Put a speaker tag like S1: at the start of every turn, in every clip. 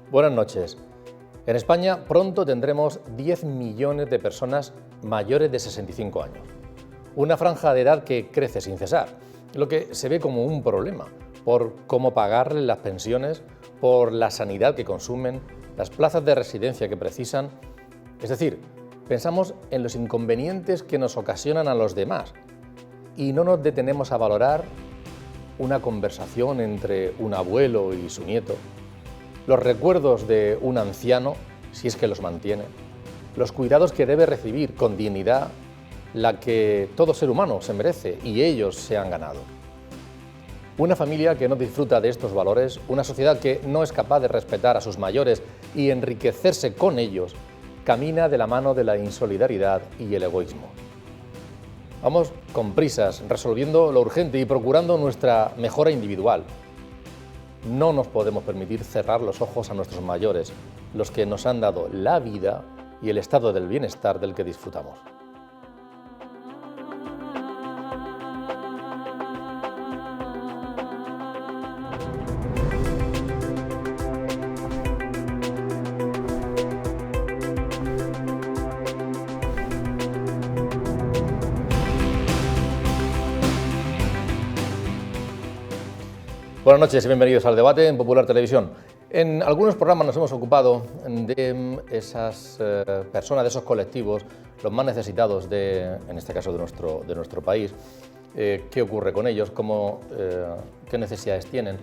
S1: Buenas noches. En España pronto tendremos 10 millones de personas mayores de 65 años. Una franja de edad que crece sin cesar, lo que se ve como un problema por cómo pagarles las pensiones, por la sanidad que consumen, las plazas de residencia que precisan. Es decir, pensamos en los inconvenientes que nos ocasionan a los demás y no nos detenemos a valorar una conversación entre un abuelo y su nieto, los recuerdos de un anciano, si es que los mantiene, los cuidados que debe recibir con dignidad, la que todo ser humano se merece y ellos se han ganado. Una familia que no disfruta de estos valores, una sociedad que no es capaz de respetar a sus mayores y enriquecerse con ellos, camina de la mano de la insolidaridad y el egoísmo. Vamos con prisas, resolviendo lo urgente y procurando nuestra mejora individual. No nos podemos permitir cerrar los ojos a nuestros mayores, los que nos han dado la vida y el estado del bienestar del que disfrutamos. Buenas noches y bienvenidos al debate en Popular Televisión. En algunos programas nos hemos ocupado de esas personas, de esos colectivos, los más necesitados, en este caso de nuestro país. ¿Qué ocurre con ellos? ¿Qué necesidades tienen?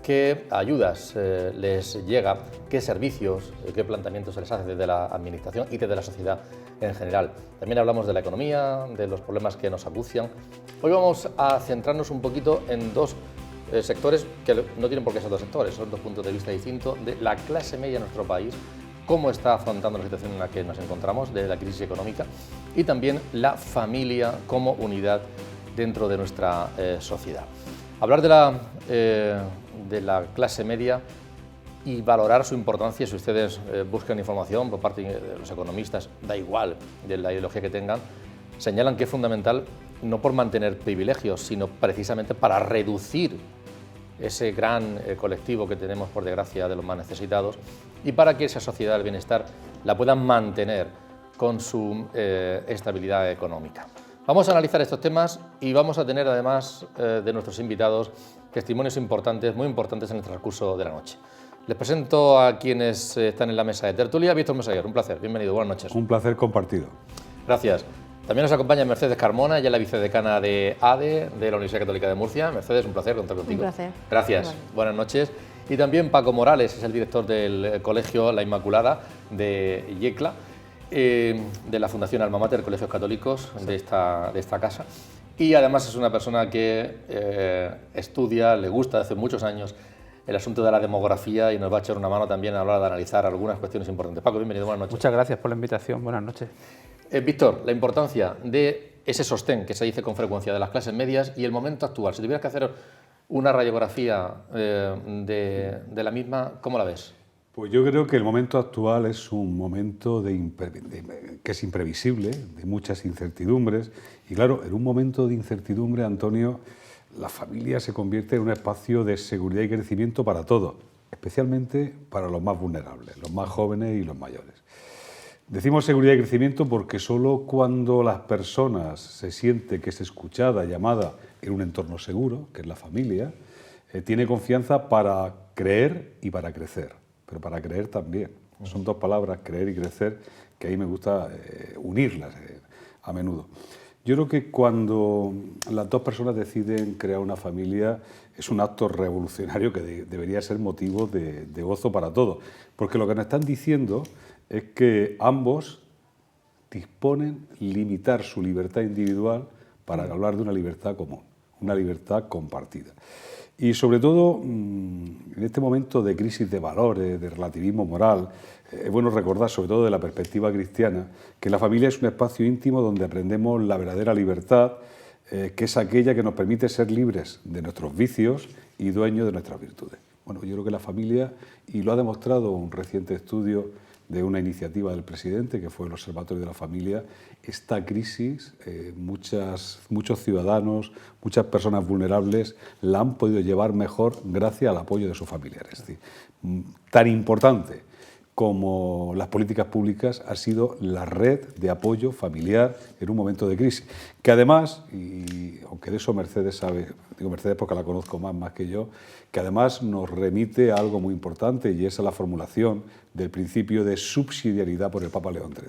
S1: ¿Qué ayudas les llega? ¿Qué servicios, qué planteamientos se les hace desde la Administración y desde la sociedad en general? También hablamos de la economía, de los problemas que nos acucian. Hoy vamos a centrarnos un poquito en dos sectores que no tienen por qué ser dos sectores, son dos puntos de vista distintos de la clase media en nuestro país, cómo está afrontando la situación en la que nos encontramos de la crisis económica y también la familia como unidad dentro de nuestra sociedad. Hablar de la clase media y valorar su importancia, si ustedes buscan información por parte de los economistas, da igual de la ideología que tengan, señalan que es fundamental no por mantener privilegios, sino precisamente para reducir ese gran colectivo que tenemos, por desgracia, de los más necesitados, y para que esa sociedad del bienestar la puedan mantener con su estabilidad económica. Vamos a analizar estos temas y vamos a tener, además de nuestros invitados, testimonios importantes, muy importantes en el transcurso de la noche. Les presento a quienes están en la mesa de tertulia. Víctor Mesaguer, un placer, bienvenido, buenas noches.
S2: Un placer compartido.
S1: Gracias. También nos acompaña Mercedes Carmona, ella es la vicedecana de ADE de la Universidad Católica de Murcia. Mercedes, un placer contar contigo.
S3: Un placer.
S1: Gracias. Vale. Buenas noches. Y también Paco Morales, es el director del Colegio La Inmaculada de Yecla, de la Fundación Alma Mater, Colegios Católicos de esta casa. Y además es una persona que estudia, le gusta desde hace muchos años el asunto de la demografía y nos va a echar una mano también a la hora de analizar algunas cuestiones importantes. Paco, bienvenido, buenas noches.
S4: Muchas gracias por la invitación, buenas noches.
S1: Víctor, la importancia de ese sostén que se dice con frecuencia de las clases medias y el momento actual. Si tuvieras que hacer una radiografía de la misma, ¿cómo la ves?
S2: Pues yo creo que el momento actual es un momento que es imprevisible, de muchas incertidumbres. Y claro, en un momento de incertidumbre, Antonio, la familia se convierte en un espacio de seguridad y crecimiento para todos, especialmente para los más vulnerables, los más jóvenes y los mayores. Decimos seguridad y crecimiento porque solo cuando las personas se siente que es escuchada, llamada en un entorno seguro, que es la familia, tiene confianza para creer y para crecer, pero para creer también. Son dos palabras, creer y crecer, que a mí me gusta unirlas a menudo. Yo creo que cuando las dos personas deciden crear una familia es un acto revolucionario que debería ser motivo de gozo para todos, porque lo que nos están diciendo es que ambos disponen limitar su libertad individual para hablar de una libertad común, una libertad compartida. Y sobre todo, en este momento de crisis de valores, de relativismo moral, es bueno recordar, sobre todo de la perspectiva cristiana, que la familia es un espacio íntimo donde aprendemos la verdadera libertad, que es aquella que nos permite ser libres de nuestros vicios y dueños de nuestras virtudes. Bueno, yo creo que la familia, y lo ha demostrado un reciente estudio de una iniciativa del presidente, que fue el Observatorio de la Familia. Esta crisis, muchos ciudadanos, muchas personas vulnerables la han podido llevar mejor gracias al apoyo de sus familiares. Es decir, tan importante como las políticas públicas ha sido la red de apoyo familiar en un momento de crisis, que además, y aunque de eso Mercedes sabe, digo Mercedes porque la conozco más que yo, que además nos remite a algo muy importante, y es a la formulación del principio de subsidiariedad por el Papa León XIII.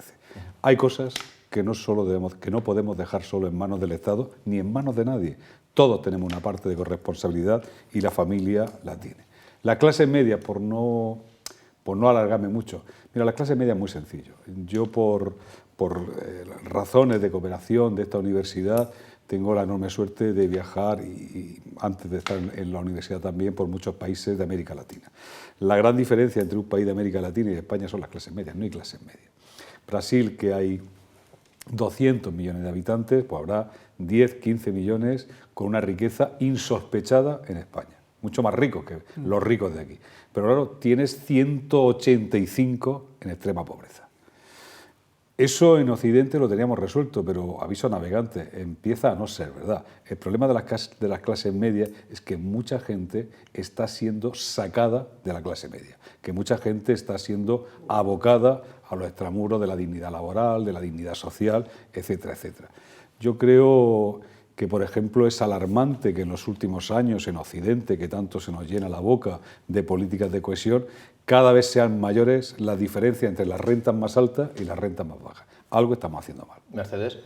S2: Hay cosas que no podemos dejar solo en manos del Estado ni en manos de nadie. Todos tenemos una parte de corresponsabilidad y la familia la tiene. La clase media, por no alargarme mucho, mira, la clase media es muy sencillo. Yo por razones de cooperación de esta universidad tengo la enorme suerte de viajar y antes de estar en la universidad también por muchos países de América Latina. La gran diferencia entre un país de América Latina y España son las clases medias, no hay clases medias. Brasil, que hay 200 millones de habitantes, pues habrá 10, 15 millones con una riqueza insospechada en España, mucho más ricos que los ricos de aquí. Pero claro, tienes 185 en extrema pobreza. Eso en Occidente lo teníamos resuelto, pero aviso a navegantes, empieza a no ser verdad. El problema de las clases medias es que mucha gente está siendo sacada de la clase media, que mucha gente está siendo abocada a los extramuros de la dignidad laboral, de la dignidad social, etcétera, etcétera. Yo creo que, por ejemplo, es alarmante que en los últimos años en Occidente, que tanto se nos llena la boca de políticas de cohesión, cada vez sean mayores las diferencias entre las rentas más altas y las rentas más bajas. Algo estamos haciendo mal.
S1: Mercedes,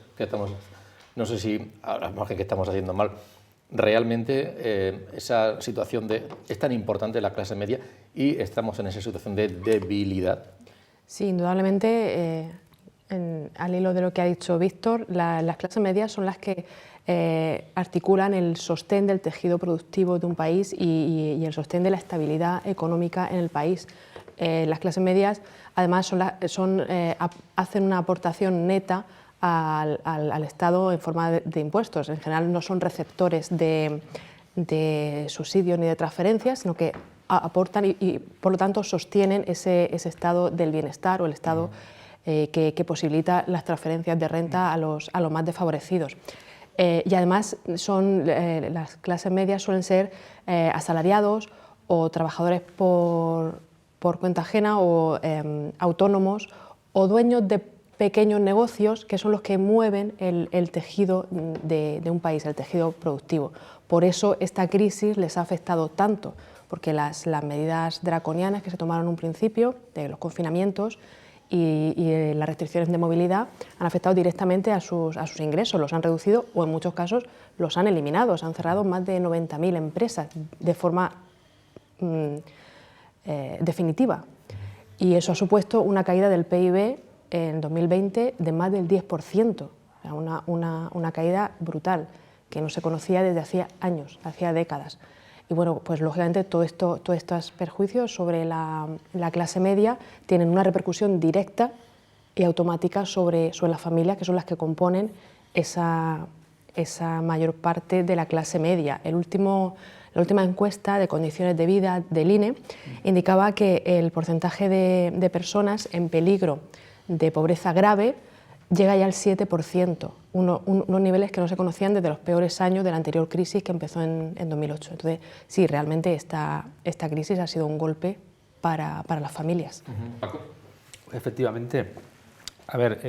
S1: no sé si, al margen que estamos haciendo mal, realmente esa situación es tan importante la clase media y estamos en esa situación de debilidad.
S3: Sí, indudablemente, al hilo de lo que ha dicho Víctor, las clases medias son las que articulan el sostén del tejido productivo de un país y el sostén de la estabilidad económica en el país. Las clases medias, además, hacen una aportación neta al Estado en forma de impuestos. En general no son receptores de subsidios ni de transferencias, sino que aportan y por lo tanto sostienen ese estado del bienestar o el estado que posibilita las transferencias de renta a los más desfavorecidos. Y además las clases medias suelen ser asalariados o trabajadores por cuenta ajena o autónomos o dueños de pequeños negocios que son los que mueven el tejido de un país, el tejido productivo. Por eso esta crisis les ha afectado tanto, porque las medidas draconianas que se tomaron en un principio, de los confinamientos y las restricciones de movilidad, han afectado directamente a sus ingresos, los han reducido o en muchos casos los han eliminado. Se han cerrado más de 90.000 empresas de forma definitiva, y eso ha supuesto una caída del PIB en 2020 de más del 10%, una caída brutal que no se conocía desde hacía años, hacía décadas. Y bueno, pues lógicamente todos estos perjuicios sobre la clase media tienen una repercusión directa y automática sobre las familias, que son las que componen esa mayor parte de la clase media. La última encuesta de condiciones de vida del INE indicaba que el porcentaje de personas en peligro de pobreza grave llega ya al 7%, unos niveles que no se conocían desde los peores años de la anterior crisis que empezó en 2008. Entonces, sí, realmente esta crisis ha sido un golpe para las familias.
S1: Paco.
S4: Efectivamente. A ver,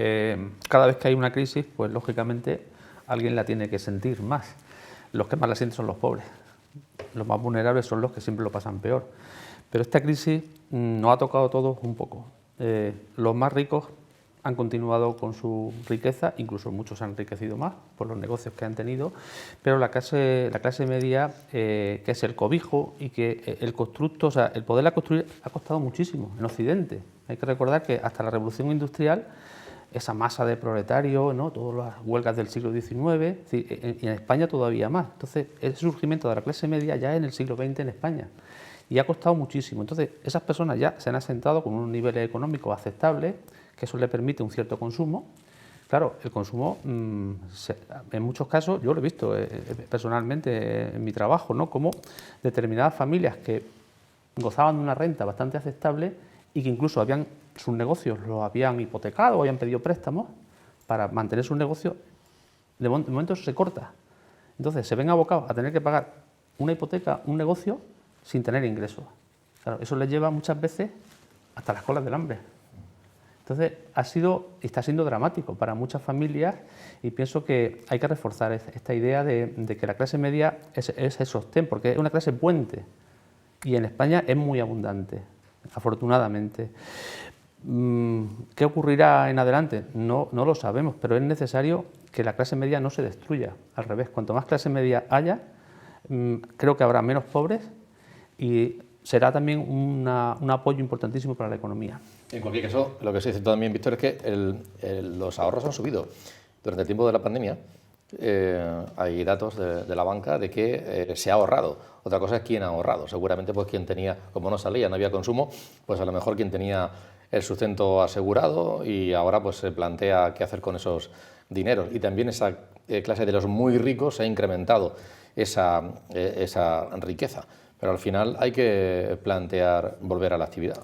S4: cada vez que hay una crisis, pues lógicamente alguien la tiene que sentir más. Los que más la sienten son los pobres. Los más vulnerables son los que siempre lo pasan peor. Pero esta crisis nos ha tocado a todos un poco. Los más ricos han continuado con su riqueza, incluso muchos han enriquecido más por los negocios que han tenido, pero la clase media, que es el cobijo y que el constructo, o sea, el poderla construir ha costado muchísimo en Occidente. Hay que recordar que hasta la Revolución Industrial, esa masa de proletarios, ¿no?, todas las huelgas del siglo XIX, y en España todavía más. Entonces, el surgimiento de la clase media ya en el siglo XX en España, y ha costado muchísimo. Entonces, esas personas ya se han asentado con unos niveles económicos aceptables, que eso le permite un cierto consumo. Claro, el consumo, en muchos casos, yo lo he visto personalmente en mi trabajo, ¿no?, como determinadas familias que gozaban de una renta bastante aceptable y que incluso sus negocios los habían hipotecado o habían pedido préstamos para mantener sus negocios, de momento eso se corta. Entonces se ven abocados a tener que pagar una hipoteca, un negocio, sin tener ingresos. Claro, eso les lleva muchas veces hasta las colas del hambre. Entonces ha sido y está siendo dramático para muchas familias, y pienso que hay que reforzar esta idea de que la clase media es el sostén, porque es una clase puente y en España es muy abundante, afortunadamente. ¿Qué ocurrirá en adelante? No lo sabemos, pero es necesario que la clase media no se destruya. Al revés, cuanto más clase media haya, creo que habrá menos pobres y será también un apoyo importantísimo para la economía.
S1: En cualquier caso, lo que se dice también, Víctor, es que los ahorros han subido. Durante el tiempo de la pandemia hay datos de la banca de que se ha ahorrado. Otra cosa es quién ha ahorrado. Seguramente pues quien tenía, como no salía, no había consumo, pues a lo mejor quien tenía el sustento asegurado y ahora pues se plantea qué hacer con esos dineros. Y también esa clase de los muy ricos se ha incrementado esa riqueza. Pero al final hay que plantear volver a la actividad.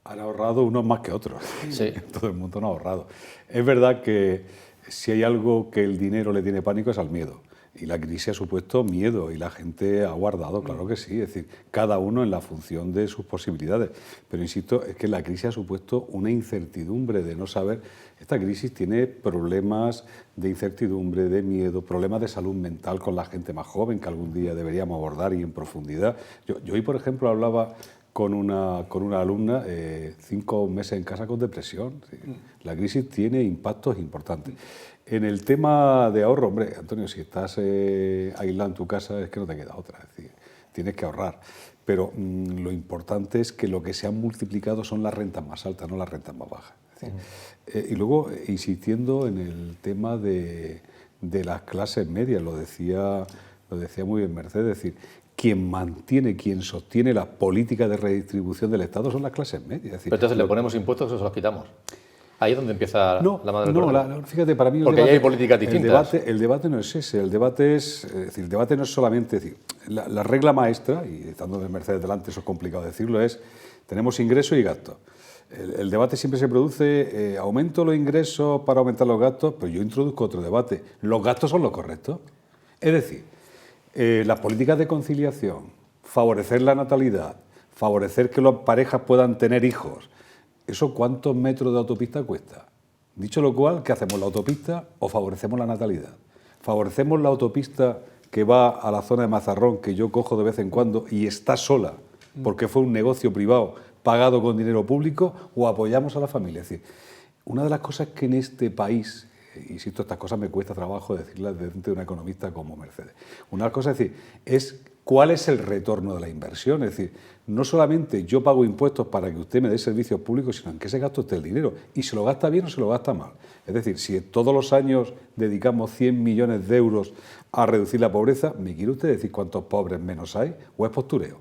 S2: Han ahorrado unos más que otros.
S1: Sí.
S2: Todo el mundo no ha ahorrado. Es verdad que si hay algo que el dinero le tiene pánico es al miedo. Y la crisis ha supuesto miedo y la gente ha guardado, claro que sí. Es decir, cada uno en la función de sus posibilidades. Pero insisto, es que la crisis ha supuesto una incertidumbre de no saber. Esta crisis tiene problemas de incertidumbre, de miedo, problemas de salud mental con la gente más joven que algún día deberíamos abordar y en profundidad. Yo hoy, por ejemplo, hablaba con una alumna 5 meses en casa con depresión. ¿Sí? La crisis tiene impactos importantes. En el tema de ahorro, hombre, Antonio, si estás aislado en tu casa es que no te queda otra, es decir, tienes que ahorrar. Pero lo importante es que lo que se han multiplicado son las rentas más altas, no las rentas más bajas. Es decir, y luego, insistiendo en el tema de las clases medias, lo decía muy bien Mercedes, es decir, quien sostiene la política de redistribución del Estado son las clases medias. Es decir,
S1: pero entonces le ponemos impuestos o se los quitamos. Ahí es donde empieza la madre del problema.
S2: Fíjate, para mí
S1: porque ahí hay políticas distintas.
S2: El debate no es ese, el debate no es solamente decir, la regla maestra, y estando de Mercedes delante eso es complicado decirlo, es tenemos ingresos y gastos. El debate siempre se produce, aumento los ingresos para aumentar los gastos, pero yo introduzco otro debate, los gastos son los correctos. Es decir, las políticas de conciliación, favorecer la natalidad, favorecer que las parejas puedan tener hijos, ¿eso cuántos metros de autopista cuesta? Dicho lo cual, ¿qué hacemos? ¿La autopista o favorecemos la natalidad? ¿Favorecemos la autopista que va a la zona de Mazarrón, que yo cojo de vez en cuando y está sola, porque fue un negocio privado pagado con dinero público, o apoyamos a la familia? Es decir, una de las cosas que en este país, insisto, estas cosas me cuesta trabajo decirlas de una economista como Mercedes, una de las cosas es cuál es el retorno de la inversión. Es decir, no solamente yo pago impuestos para que usted me dé servicios públicos, sino en qué se gasta usted el dinero y se lo gasta bien o se lo gasta mal. Es decir, si todos los años dedicamos 100 millones de euros a reducir la pobreza, ¿me quiere usted decir cuántos pobres menos hay? ¿O es postureo?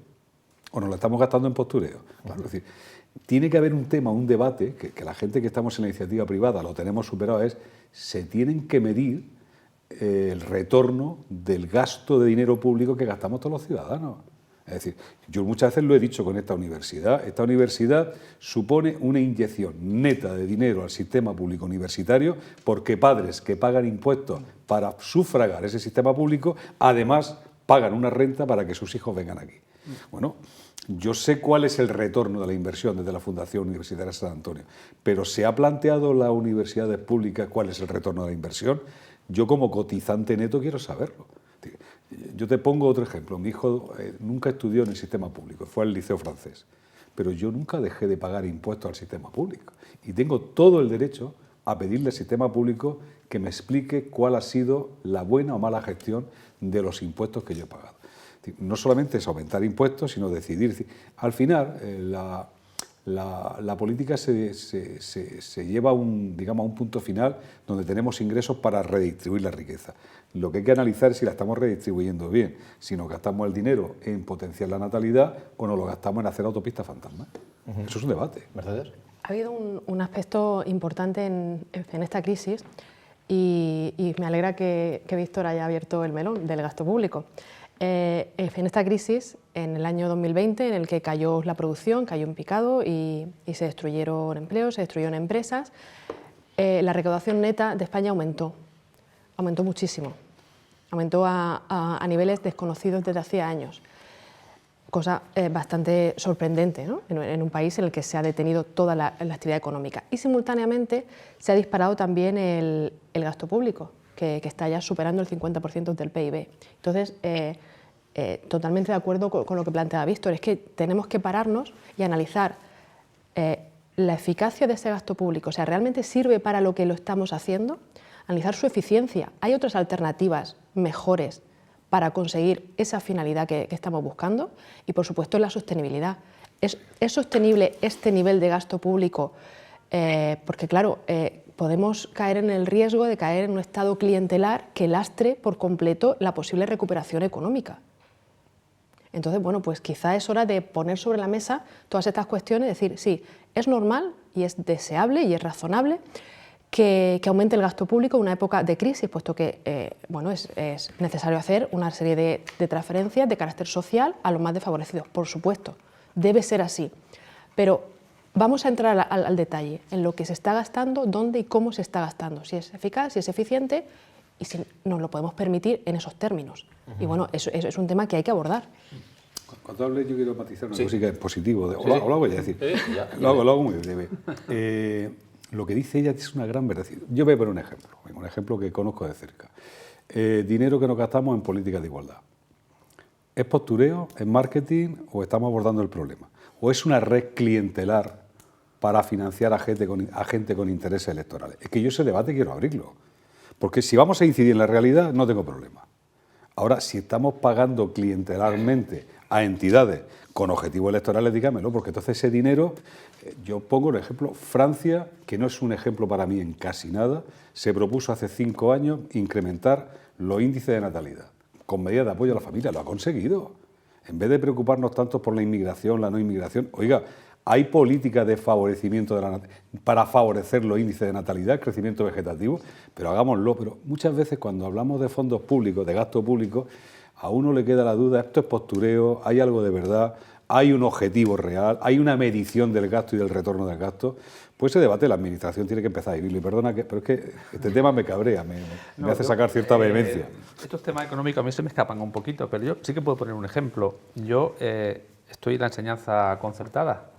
S2: ¿O nos lo estamos gastando en postureo? Claro, es decir, tiene que haber un tema, un debate, que la gente que estamos en la iniciativa privada lo tenemos superado, se tienen que medir el retorno del gasto de dinero público que gastamos todos los ciudadanos. Es decir, yo muchas veces lo he dicho con esta universidad. Esta universidad supone una inyección neta de dinero al sistema público universitario porque padres que pagan impuestos para sufragar ese sistema público, además pagan una renta para que sus hijos vengan aquí. Bueno, yo sé cuál es el retorno de la inversión desde la Fundación Universitaria de San Antonio, pero ¿se ha planteado las universidades públicas cuál es el retorno de la inversión? Yo como cotizante neto quiero saberlo. Yo te pongo otro ejemplo. Mi hijo nunca estudió en el sistema público, fue al liceo francés, pero yo nunca dejé de pagar impuestos al sistema público y tengo todo el derecho a pedirle al sistema público que me explique cuál ha sido la buena o mala gestión de los impuestos que yo he pagado. No solamente es aumentar impuestos, sino decidir. Al final, la política se lleva a un punto final donde tenemos ingresos para redistribuir la riqueza. Lo que hay que analizar es si la estamos redistribuyendo bien, si nos gastamos el dinero en potenciar la natalidad o nos lo gastamos en hacer autopistas fantasmas. Eso es un debate.
S1: Mercedes.
S3: Ha habido un aspecto importante en esta crisis y me alegra que Víctor haya abierto el melón del gasto público. En esta crisis en el año 2020, en el que cayó la producción, cayó en picado y se destruyeron empleos, se destruyeron empresas, la recaudación neta de España aumentó muchísimo, aumentó a niveles desconocidos desde hacía años. Cosa bastante sorprendente, ¿no? en un país en el que se ha detenido toda la actividad económica. Y simultáneamente se ha disparado también el gasto público, que está ya superando el 50% del PIB. Entonces, totalmente de acuerdo con lo que planteaba Víctor, es que tenemos que pararnos y analizar la eficacia de ese gasto público, o sea, ¿realmente sirve para lo que lo estamos haciendo? Analizar su eficiencia. ¿Hay otras alternativas mejores para conseguir esa finalidad que estamos buscando? Y, por supuesto, la sostenibilidad. ¿Es sostenible este nivel de gasto público? Porque, claro, podemos caer en el riesgo de caer en un estado clientelar que lastre por completo la posible recuperación económica. Entonces, bueno, pues quizá es hora de poner sobre la mesa todas estas cuestiones y decir, sí, es normal y es deseable y es razonable que aumente el gasto público en una época de crisis, puesto que bueno, es necesario hacer una serie de transferencias de carácter social a los más desfavorecidos, por supuesto, debe ser así. Pero vamos a entrar al detalle, en lo que se está gastando, dónde y cómo se está gastando, si es eficaz, si es eficiente y si nos lo podemos permitir en esos términos. Y bueno, eso es un tema que hay que abordar.
S2: Cuando hables yo quiero matizar una
S1: Sí.
S2: cosita en positivo,
S1: Sí.
S2: o lo hago ya, decir,
S1: Ya.
S2: lo hago muy breve. Lo que dice ella es una gran verdad. Yo voy a poner un ejemplo que conozco de cerca. Dinero que nos gastamos en políticas de igualdad. ¿Es postureo, es marketing o estamos abordando el problema? ¿O es una red clientelar para financiar a gente con intereses electorales? Es que yo ese debate quiero abrirlo. Porque si vamos a incidir en la realidad, no tengo problema. Ahora, si estamos pagando clientelarmente a entidades con objetivos electorales, dígamelo, porque entonces ese dinero, yo pongo un ejemplo, Francia, que no es un ejemplo para mí en casi nada, se propuso hace 5 años incrementar los índices de natalidad, con medidas de apoyo a la familia, lo ha conseguido. En vez de preocuparnos tanto por la inmigración, la no inmigración, oiga, hay políticas de favorecimiento para favorecer los índices de natalidad, el crecimiento vegetativo, pero hagámoslo. Pero muchas veces cuando hablamos de fondos públicos, de gasto público, a uno le queda la duda, esto es postureo, hay algo de verdad, hay un objetivo real, hay una medición del gasto y del retorno del gasto. Pues ese debate la Administración tiene que empezar a vivirlo. Y perdona, pero es que este tema me cabrea, me hace sacar cierta vehemencia.
S4: Estos temas económicos a mí se me escapan un poquito, pero yo sí que puedo poner un ejemplo. Yo estoy en la enseñanza concertada.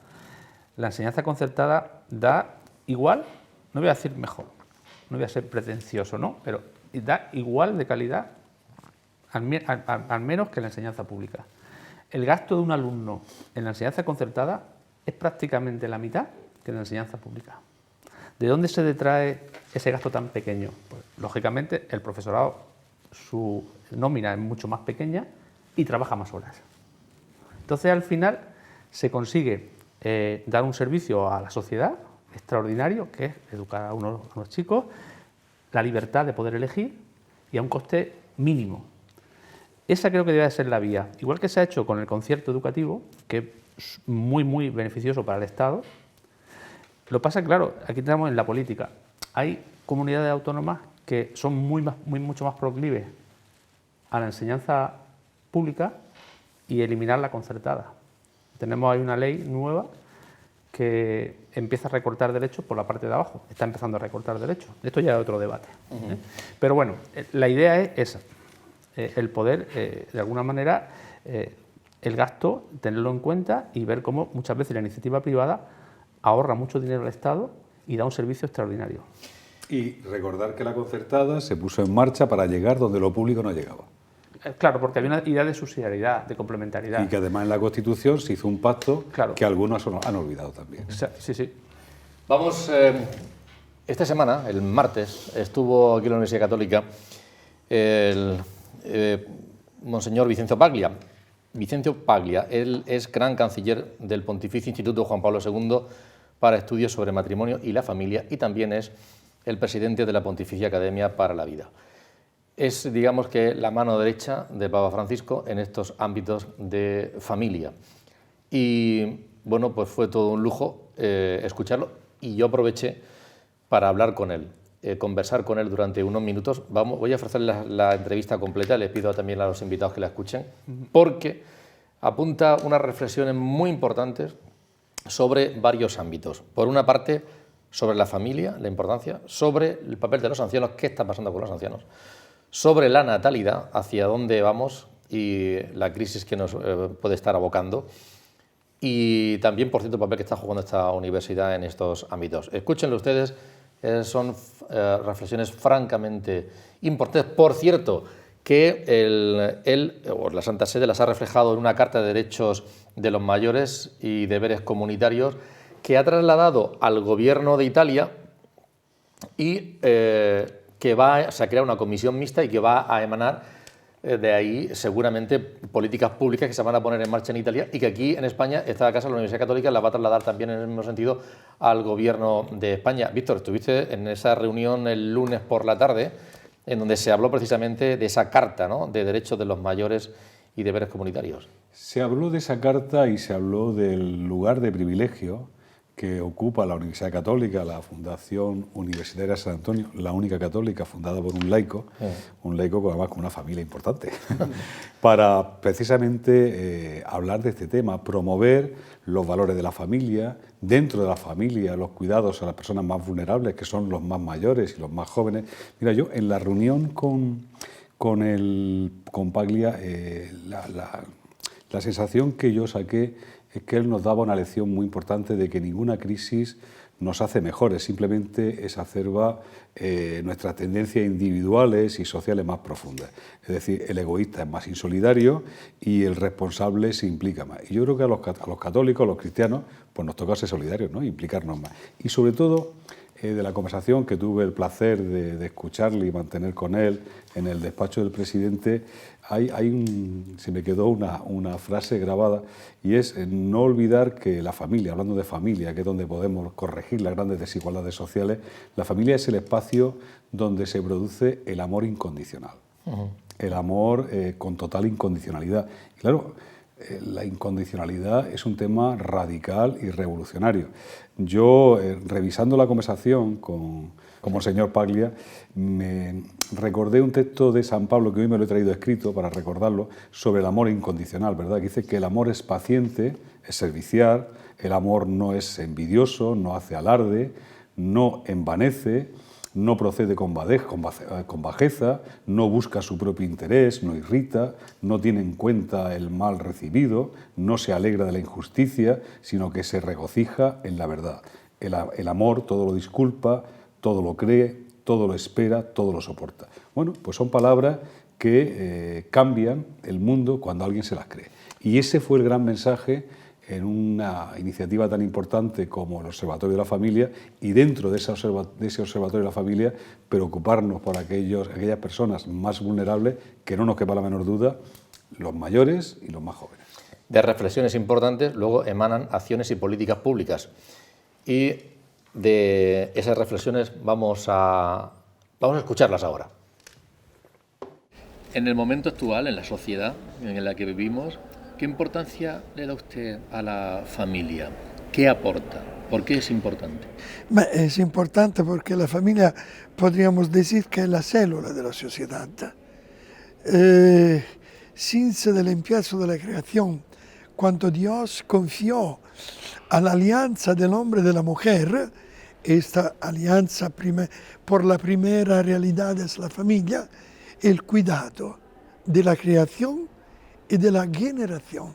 S4: La enseñanza concertada da igual, no voy a decir mejor, no voy a ser pretencioso, ¿no? Pero da igual de calidad, al menos que la enseñanza pública. El gasto de un alumno en la enseñanza concertada es prácticamente la mitad que en la enseñanza pública. ¿De dónde se detrae ese gasto tan pequeño? Pues, lógicamente, el profesorado, su nómina es mucho más pequeña y trabaja más horas. Entonces, al final, se consigue dar un servicio a la sociedad extraordinario, que es educar a unos chicos, la libertad de poder elegir y a un coste mínimo. Esa creo que debe ser la vía. Igual que se ha hecho con el concierto educativo, que es muy, muy beneficioso para el Estado. Lo pasa, claro, aquí tenemos en la política. Hay comunidades autónomas que son mucho más proclives a la enseñanza pública y eliminar la concertada. Tenemos ahí una ley nueva que empieza a recortar derechos por la parte de abajo. Está empezando a recortar derechos. Esto ya es otro debate. Pero bueno, la idea es esa. El poder, de alguna manera, el gasto, tenerlo en cuenta y ver cómo muchas veces la iniciativa privada ahorra mucho dinero al Estado y da un servicio extraordinario.
S2: Y recordar que la concertada se puso en marcha para llegar donde lo público no llegaba.
S4: Claro, porque había una idea de subsidiariedad, de complementariedad.
S2: Y que además en la Constitución se hizo un pacto
S4: Claro.
S2: que algunos han olvidado también.
S4: Sí.
S1: Vamos, esta semana, el martes, estuvo aquí en la Universidad Católica el Monseñor Vicencio Paglia. Vicencio Paglia, él es gran canciller del Pontificio Instituto Juan Pablo II para estudios sobre matrimonio y la familia y también es el presidente de la Pontificia Academia para la Vida. Es, digamos que, la mano derecha del Papa Francisco en estos ámbitos de familia. Y, bueno, pues fue todo un lujo escucharlo y yo aproveché para hablar con él, conversar con él durante unos minutos. Voy a ofrecerles la entrevista completa, les pido también a los invitados que la escuchen, porque apunta unas reflexiones muy importantes sobre varios ámbitos. Por una parte, sobre la familia, la importancia, sobre el papel de los ancianos, qué está pasando con los ancianos, sobre la natalidad, hacia dónde vamos y la crisis que nos puede estar abocando, y también, por cierto, el papel que está jugando esta universidad en estos ámbitos. Escúchenlo ustedes, son reflexiones francamente importantes. Por cierto, que la Santa Sede las ha reflejado en una Carta de Derechos de los Mayores y Deberes Comunitarios que ha trasladado al Gobierno de Italia y que va a crear una comisión mixta y que va a emanar de ahí seguramente políticas públicas que se van a poner en marcha en Italia y que aquí en España esta casa, la Universidad Católica, la va a trasladar también en el mismo sentido al Gobierno de España. Víctor, estuviste en esa reunión el lunes por la tarde en donde se habló precisamente de esa Carta, ¿no?, de Derechos de los Mayores y Deberes Comunitarios.
S2: Se habló de esa carta y se habló del lugar de privilegio que ocupa la Universidad Católica, la Fundación Universitaria San Antonio, la única católica fundada por un laico además con una familia importante, para precisamente hablar de este tema, promover los valores de la familia, dentro de la familia los cuidados a las personas más vulnerables, que son los más mayores y los más jóvenes. Mira, yo en la reunión con Paglia, la sensación que yo saqué es que él nos daba una lección muy importante de que ninguna crisis nos hace mejores, simplemente exacerba nuestras tendencias individuales y sociales más profundas. Es decir, el egoísta es más insolidario y el responsable se implica más. Y yo creo que a los católicos, a los cristianos, pues nos toca ser solidarios, ¿no?, implicarnos más. Y sobre todo, de la conversación que tuve el placer de escucharle y mantener con él en el despacho del presidente, se me quedó una frase grabada, y es no olvidar que la familia, hablando de familia, que es donde podemos corregir las grandes desigualdades sociales, la familia es el espacio donde se produce el amor incondicional, el amor con total incondicionalidad. Y claro, la incondicionalidad es un tema radical y revolucionario. Yo, revisando la conversación con el señor Paglia, me recordé un texto de San Pablo, que hoy me lo he traído escrito para recordarlo, sobre el amor incondicional, ¿verdad? Que dice que el amor es paciente, es servicial, el amor no es envidioso, no hace alarde, no envanece, no procede con bajeza, no busca su propio interés, no irrita, no tiene en cuenta el mal recibido, no se alegra de la injusticia, sino que se regocija en la verdad. El amor todo lo disculpa, todo lo cree, todo lo espera, todo lo soporta. Bueno, pues son palabras que cambian el mundo cuando alguien se las cree. Y ese fue el gran mensaje en una iniciativa tan importante como el Observatorio de la Familia, y dentro de ese Observatorio de la Familia preocuparnos por aquellas personas más vulnerables, que no nos quepa la menor duda, los mayores y los más jóvenes.
S1: De reflexiones importantes luego emanan acciones y políticas públicas, y de esas reflexiones vamos a escucharlas ahora. En el momento actual, en la sociedad en la que vivimos, ¿qué importancia le da usted a la familia? ¿Qué aporta? ¿Por qué es importante?
S5: Es importante porque la familia podríamos decir que es la célula de la sociedad. Sin el empiezo de la creación, cuando Dios confió a la alianza del hombre y de la mujer, esta alianza por la primera realidad es la familia, el cuidado de la creación y de la generación.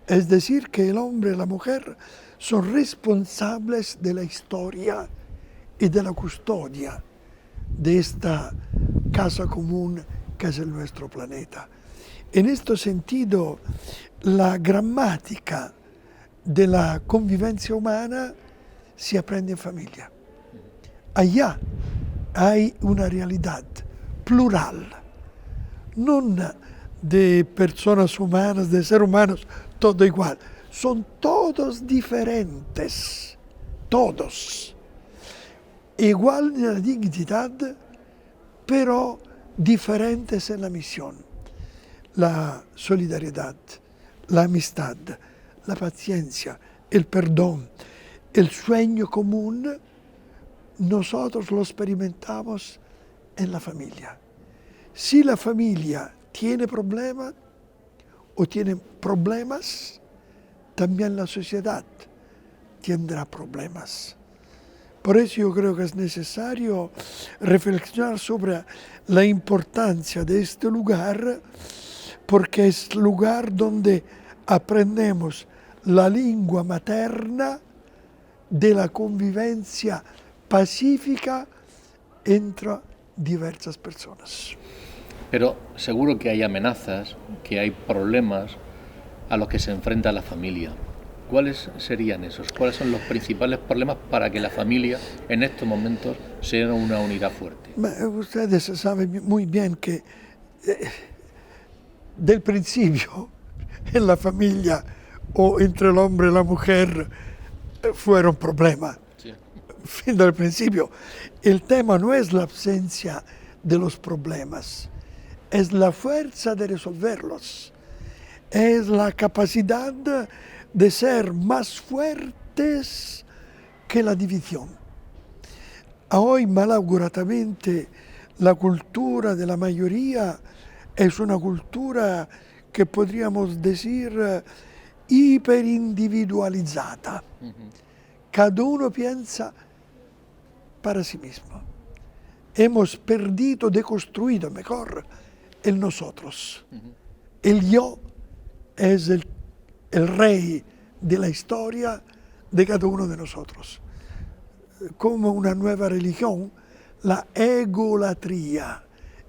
S5: Es decir, que el hombre y la mujer son responsables de la historia y de la custodia de esta casa común que es nuestro planeta. En este sentido, la gramática de la convivencia humana se aprende en familia. Allá hay una realidad plural, no de personas humanas, de seres humanos, todo igual. Son todos diferentes, todos. Igual en la dignidad, pero diferentes en la misión. La solidaridad, la amistad, la paciencia, el perdón, el sueño común, nosotros lo experimentamos en la familia. Si la familia tiene problemas, o tiene problemas, también la sociedad tendrá problemas. Por eso yo creo que es necesario reflexionar sobre la importancia de este lugar, porque es el lugar donde aprendemos la lengua materna de la convivencia pacífica entre diversas personas.
S1: Pero seguro que hay amenazas, que hay problemas a los que se enfrenta la familia. ¿Cuáles serían esos? ¿Cuáles son los principales problemas para que la familia en estos momentos sea una unidad fuerte?
S5: Ustedes saben muy bien que del principio en la familia o entre el hombre y la mujer fueron problemas.
S1: Sí.
S5: Fin del principio. El tema no es la ausencia de los problemas, es la fuerza de resolverlos, es la capacidad de ser más fuertes que la división. Hoy, malauguratamente, la cultura de la mayoría es una cultura que podríamos decir hiperindividualizada. Cada uno piensa para sí mismo. Hemos perdido, deconstruido, mejor, el nosotros. El yo es el rey de la historia de cada uno de nosotros. Como una nueva religión, la egolatría,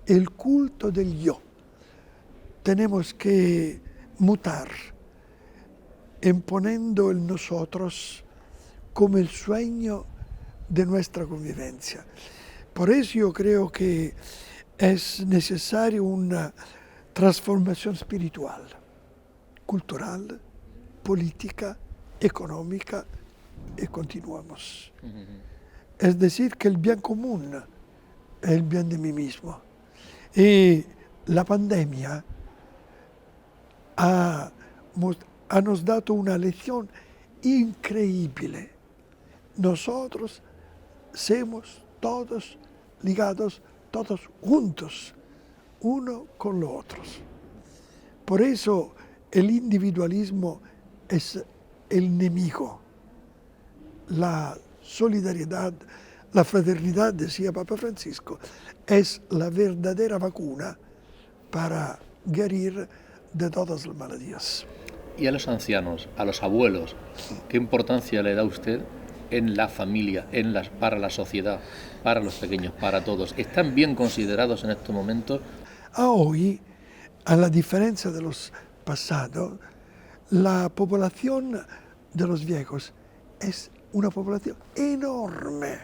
S5: el culto del yo. Tenemos que mutar, imponiendo el nosotros como el sueño de nuestra convivencia. Por eso yo creo que es necesaria una transformación espiritual, cultural, política, económica, y continuamos. Es decir, que el bien común es el bien de mí mismo. Y la pandemia nos dado una lección increíble. Nosotros somos todos ligados, todos juntos, uno con los otros. Por eso el individualismo es el enemigo. La solidaridad, la fraternidad, decía Papa Francisco, es la verdadera vacuna para guarir de todas las maladías.
S1: Y a los ancianos, a los abuelos, ¿qué importancia le da usted en la familia, para la sociedad, para los pequeños, para todos? ¿Están bien considerados en estos momentos?
S5: Hoy, a la diferencia de los pasados, la población de los viejos es una población enorme.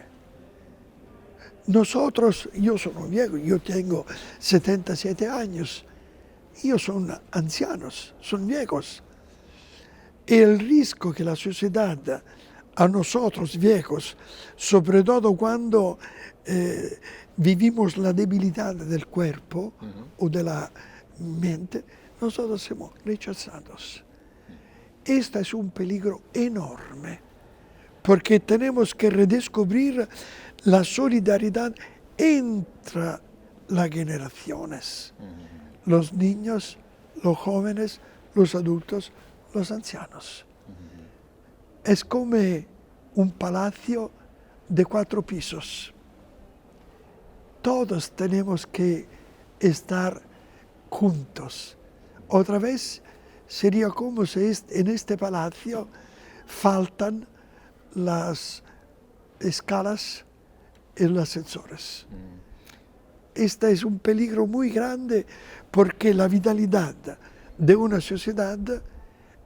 S5: Nosotros, yo soy un viejo, yo tengo 77 años, ellos son ancianos, son viejos. El riesgo que la sociedad a nosotros viejos, sobre todo cuando vivimos la debilidad del cuerpo o de la mente, nosotros somos rechazados. Este es un peligro enorme, porque tenemos que redescubrir la solidaridad entre las generaciones, los niños, los jóvenes, los adultos, los ancianos. Es como un palacio de 4 pisos. Todos tenemos que estar juntos. Otra vez sería como si en este palacio faltan las escalas y los ascensores. Este es un peligro muy grande porque la vitalidad de una sociedad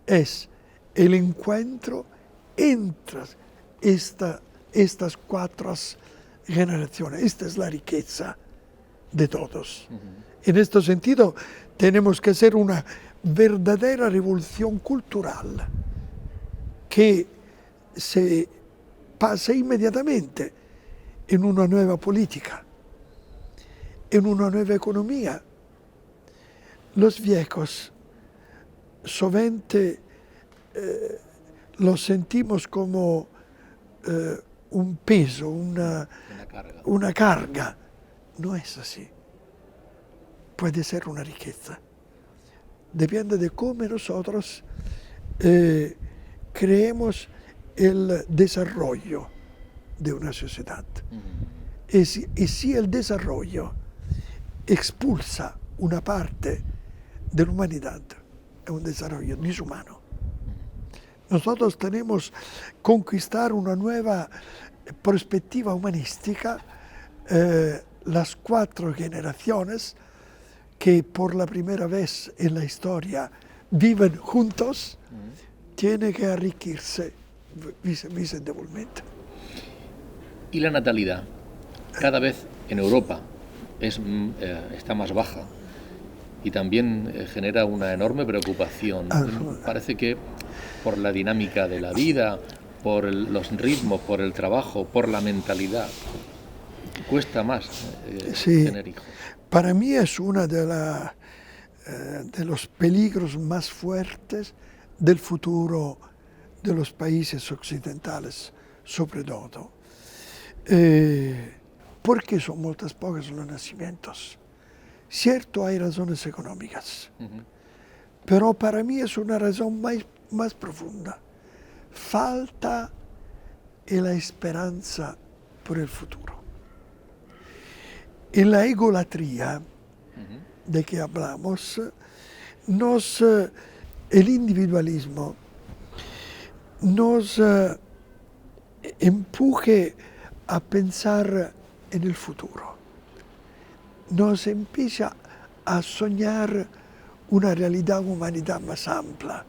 S5: es el encuentro entre estas 4 generaciones. Esta es la riqueza de todos. En este sentido, tenemos que hacer una verdadera revolución cultural que se pase inmediatamente en una nueva política, en una nueva economía. Los viejos sovente los sentimos como un peso, una carga. No es así. Puede ser una riqueza. depende de cómo nosotros creemos el desarrollo de una sociedad. Y si el desarrollo expulsa una parte de la humanidad, es un desarrollo deshumano. Nosotros tenemos que conquistar una nueva perspectiva humanística, las 4 generaciones que por la primera vez en la historia viven juntos, tienen que enriquecerse visiblemente.
S1: ¿Y la natalidad? Cada vez en Europa está más baja y también genera una enorme preocupación. Parece que por la dinámica de la vida, por los ritmos, por el trabajo, por la mentalidad, cuesta más tener hijos.
S5: Para mí es uno de los peligros más fuertes del futuro de los países occidentales, sobre todo. Porque son muchas pocos los nacimientos. Cierto, hay razones económicas, pero para mí es una razón más profunda. Falta la esperanza por el futuro. En la egolatría de que hablamos, el individualismo nos empuje a pensar en el futuro, nos empieza a soñar una realidad, humanidad más amplia,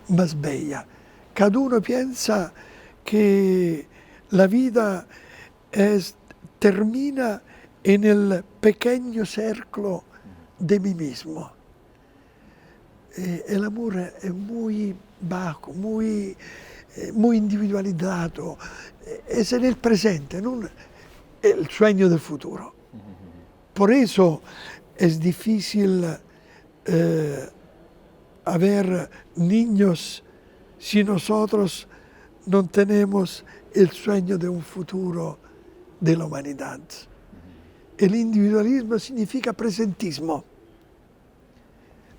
S5: más bella. Cada uno piensa que la vida termina en el pequeño cerco de mí mismo. El amor es muy bajo, muy individualizado, es en el presente, no el sueño del futuro. Por eso es difícil haber niños si nosotros no tenemos el sueño de un futuro de la humanidad. El individualismo significa presentismo.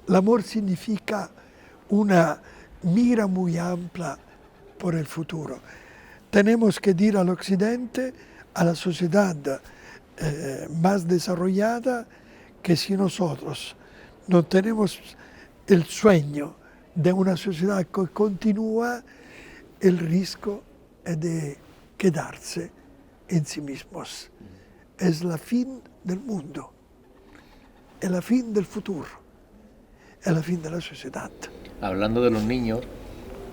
S5: El amor significa una mira muy amplia por el futuro. Tenemos que decir al Occidente, a la sociedad más desarrollada, que si nosotros no tenemos el sueño de una sociedad que continúa, el riesgo es de quedarse en sí mismos. Es la fin del mundo, es la fin del futuro, es la fin de la sociedad.
S1: Hablando de los niños,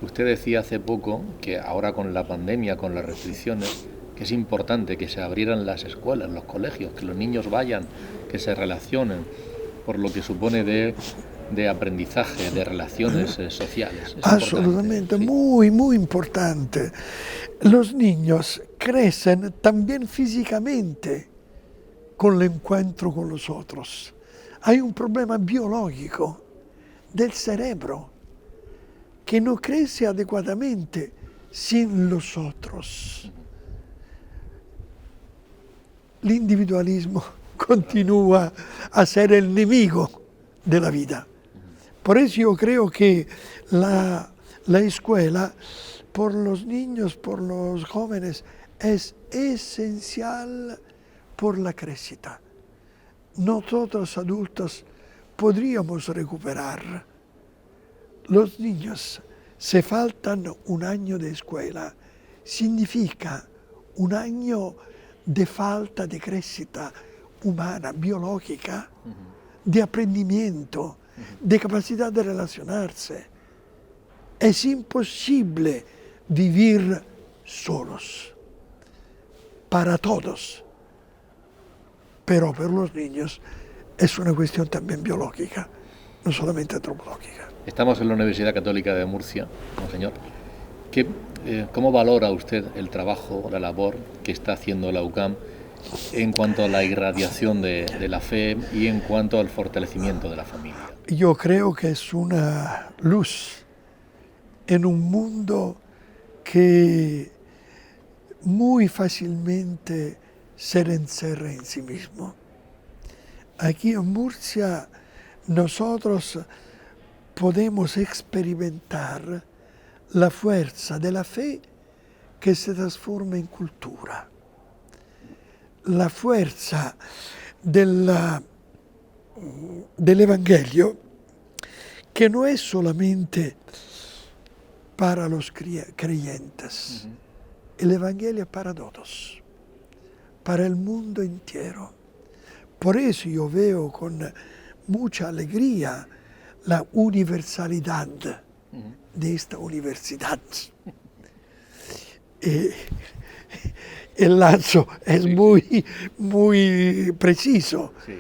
S1: usted decía hace poco que ahora con la pandemia, con las restricciones, que es importante que se abrieran las escuelas, los colegios, que los niños vayan, que se relacionen, por lo que supone de aprendizaje, de relaciones sociales. Es
S5: absolutamente,
S1: sí.
S5: muy importante. Los niños crecen también físicamente con el encuentro con los otros. Hay un problema biológico del cerebro que no crece adecuadamente sin los otros. El individualismo continúa a ser el enemigo de la vida. Por eso yo creo que la escuela, por los niños, por los jóvenes, es esencial por la crecida. Nosotros adultos podríamos recuperar. Los niños, si faltan un año de escuela, significa un año de falta de crecida humana, biológica, de aprendimiento, de capacidad de relacionarse. Es imposible vivir solos, para todos, pero para los niños es una cuestión también biológica, no solamente antropológica.
S1: Estamos en la Universidad Católica de Murcia, monseñor. ¿Cómo valora usted el trabajo, la labor que está haciendo la UCAM en cuanto a la irradiación de la fe y en cuanto al fortalecimiento de la familia?
S5: Yo creo que es una luz en un mundo que muy fácilmente se encerra en sí mismo. Aquí en Murcia nosotros podemos experimentar la fuerza de la fe que se transforma en cultura, la fuerza del Evangelio, que no es solamente para los creyentes, el Evangelio es para todos, para el mundo entero. Por eso yo veo con mucha alegría la universalidad de esta universidad. El lazo es muy preciso.
S1: Sí.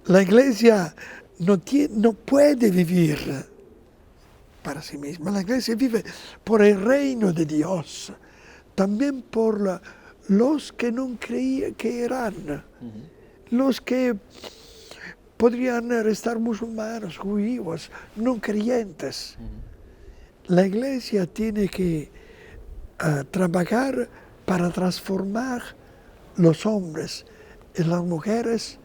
S5: La Iglesia no puede vivir para sí misma. La Iglesia vive por el reino de Dios, también por los que no creerán, los que podrían restar musulmanes, judíos, no creyentes. La Iglesia tiene que trabajar para transformar los hombres y las mujeres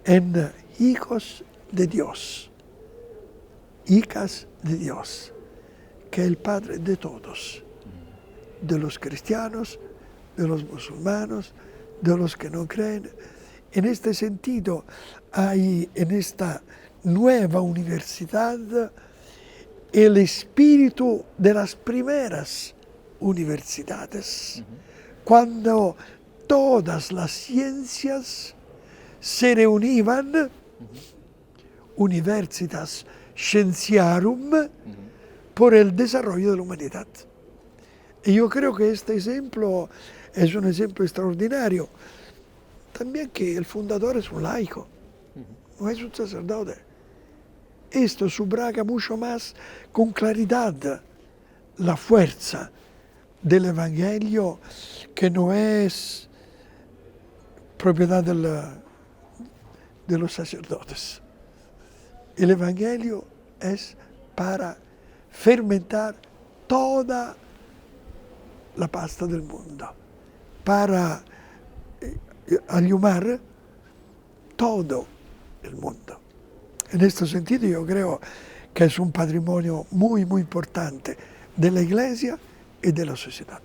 S5: en hijos de Dios, hijas de Dios, que es el Padre de todos, de los cristianos, de los musulmanes, de los que no creen. En este sentido, hay en esta nueva universidad el espíritu de las primeras universidades, cuando todas las ciencias se reunían, Universitas Scientiarum, por el desarrollo de la humanidad. Y yo creo que este ejemplo es un ejemplo extraordinario. También que el fundador es un laico, no es un sacerdote. Esto subraga mucho más con claridad la fuerza del Evangelio, que no es propiedad de los sacerdotes. El Evangelio es para fermentar toda la pasta del mundo, para ayudar todo el mundo. En este sentido yo creo que es un patrimonio muy importante de la Iglesia y de la sociedad.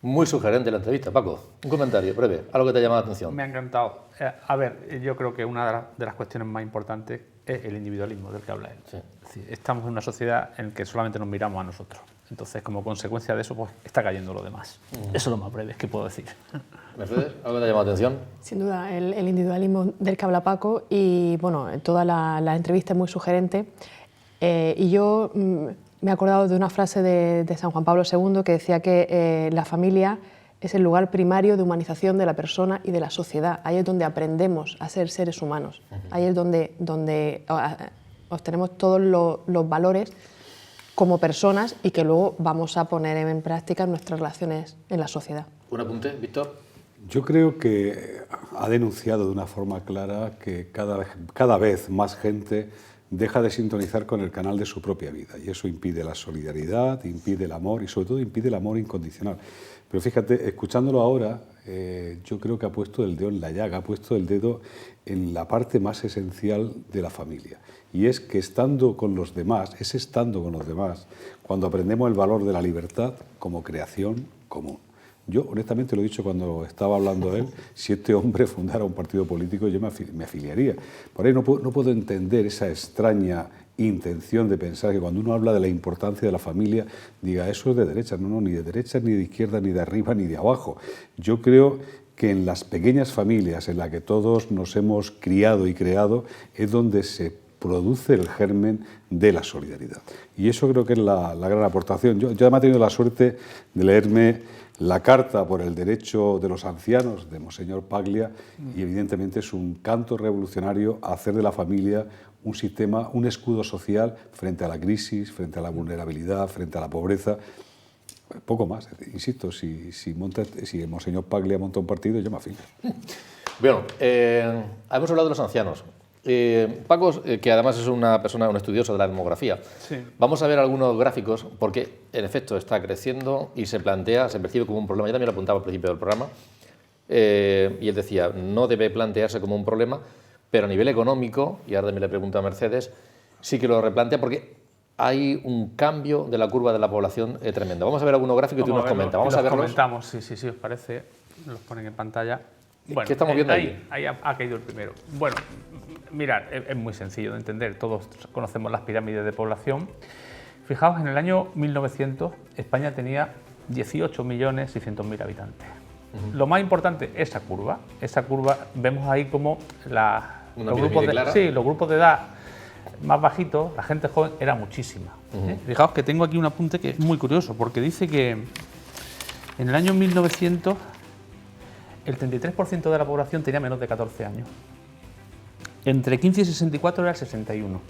S1: Muy sugerente la entrevista, Paco. Un comentario breve, algo que te ha llamado la atención.
S4: Me ha encantado. A ver, yo creo que una de las cuestiones más importantes es el individualismo del que habla él.
S1: Sí.
S4: Es decir, estamos en una sociedad en la que solamente nos miramos a nosotros. Entonces, como consecuencia de eso, pues está cayendo lo demás. Eso es lo más breve que puedo decir.
S1: Mercedes, ¿algo que te ha llamado la atención?
S3: Sin duda, el individualismo del que habla Paco, y bueno, toda la entrevista es muy sugerente. Y yo me he acordado de una frase de San Juan Pablo II que decía que la familia es el lugar primario de humanización de la persona y de la sociedad. Ahí es donde aprendemos a ser seres humanos. Ahí es donde obtenemos todos los valores como personas y que luego vamos a poner en práctica en nuestras relaciones en la sociedad.
S1: Un apunte, Víctor.
S2: Yo creo que ha denunciado de una forma clara que cada vez más gente deja de sintonizar con el canal de su propia vida, y eso impide la solidaridad, impide el amor y sobre todo impide el amor incondicional. Pero fíjate, escuchándolo ahora, yo creo que ha puesto el dedo en la llaga, ha puesto el dedo en la parte más esencial de la familia, y es que estando con los demás, cuando aprendemos el valor de la libertad como creación común. Yo, honestamente, lo he dicho cuando estaba hablando él, si este hombre fundara un partido político, yo me afiliaría. Por ahí no puedo entender esa extraña intención de pensar que cuando uno habla de la importancia de la familia, diga eso es de derecha. No, ni de derecha, ni de izquierda, ni de arriba, ni de abajo. Yo creo que en las pequeñas familias en las que todos nos hemos criado y creado es donde se produce el germen de la solidaridad. Y eso creo que es la gran aportación. Yo además he tenido la suerte de leerme la Carta por el Derecho de los Ancianos de Monseñor Paglia, y evidentemente es un canto revolucionario a hacer de la familia un sistema, un escudo social frente a la crisis, frente a la vulnerabilidad, frente a la pobreza. Poco más, insisto, si el Monseñor Paglia monta un partido, yo me afilio.
S1: Bueno, hemos hablado de los ancianos. Paco, que además es un estudioso de la demografía,
S4: Sí.
S1: Vamos a ver algunos gráficos, porque en efecto está creciendo y se percibe como un problema. Yo también lo apuntaba al principio del programa, y él decía, no debe plantearse como un problema, pero a nivel económico, y ahora también le pregunto a Mercedes, sí que lo replantea porque hay un cambio de la curva de la población tremendo. Vamos a ver algunos gráficos y tú nos comentas. Vamos a verlos.
S4: Comentamos, sí, os parece. Los ponen en pantalla. Bueno,
S1: ¿qué estamos viendo
S4: ahí ha caído el primero. Bueno, mirad, es muy sencillo de entender. Todos conocemos las pirámides de población. Fijaos, en el año 1900 España tenía 18.600.000 habitantes. Lo más importante, esa curva. Esa curva, vemos ahí como los grupos de edad más bajitos, la gente joven, era muchísima. Fijaos que tengo aquí un apunte que es muy curioso, porque dice que en el año 1900 el 33% de la población tenía menos de 14 años. Entre 15 y 64 era el 61.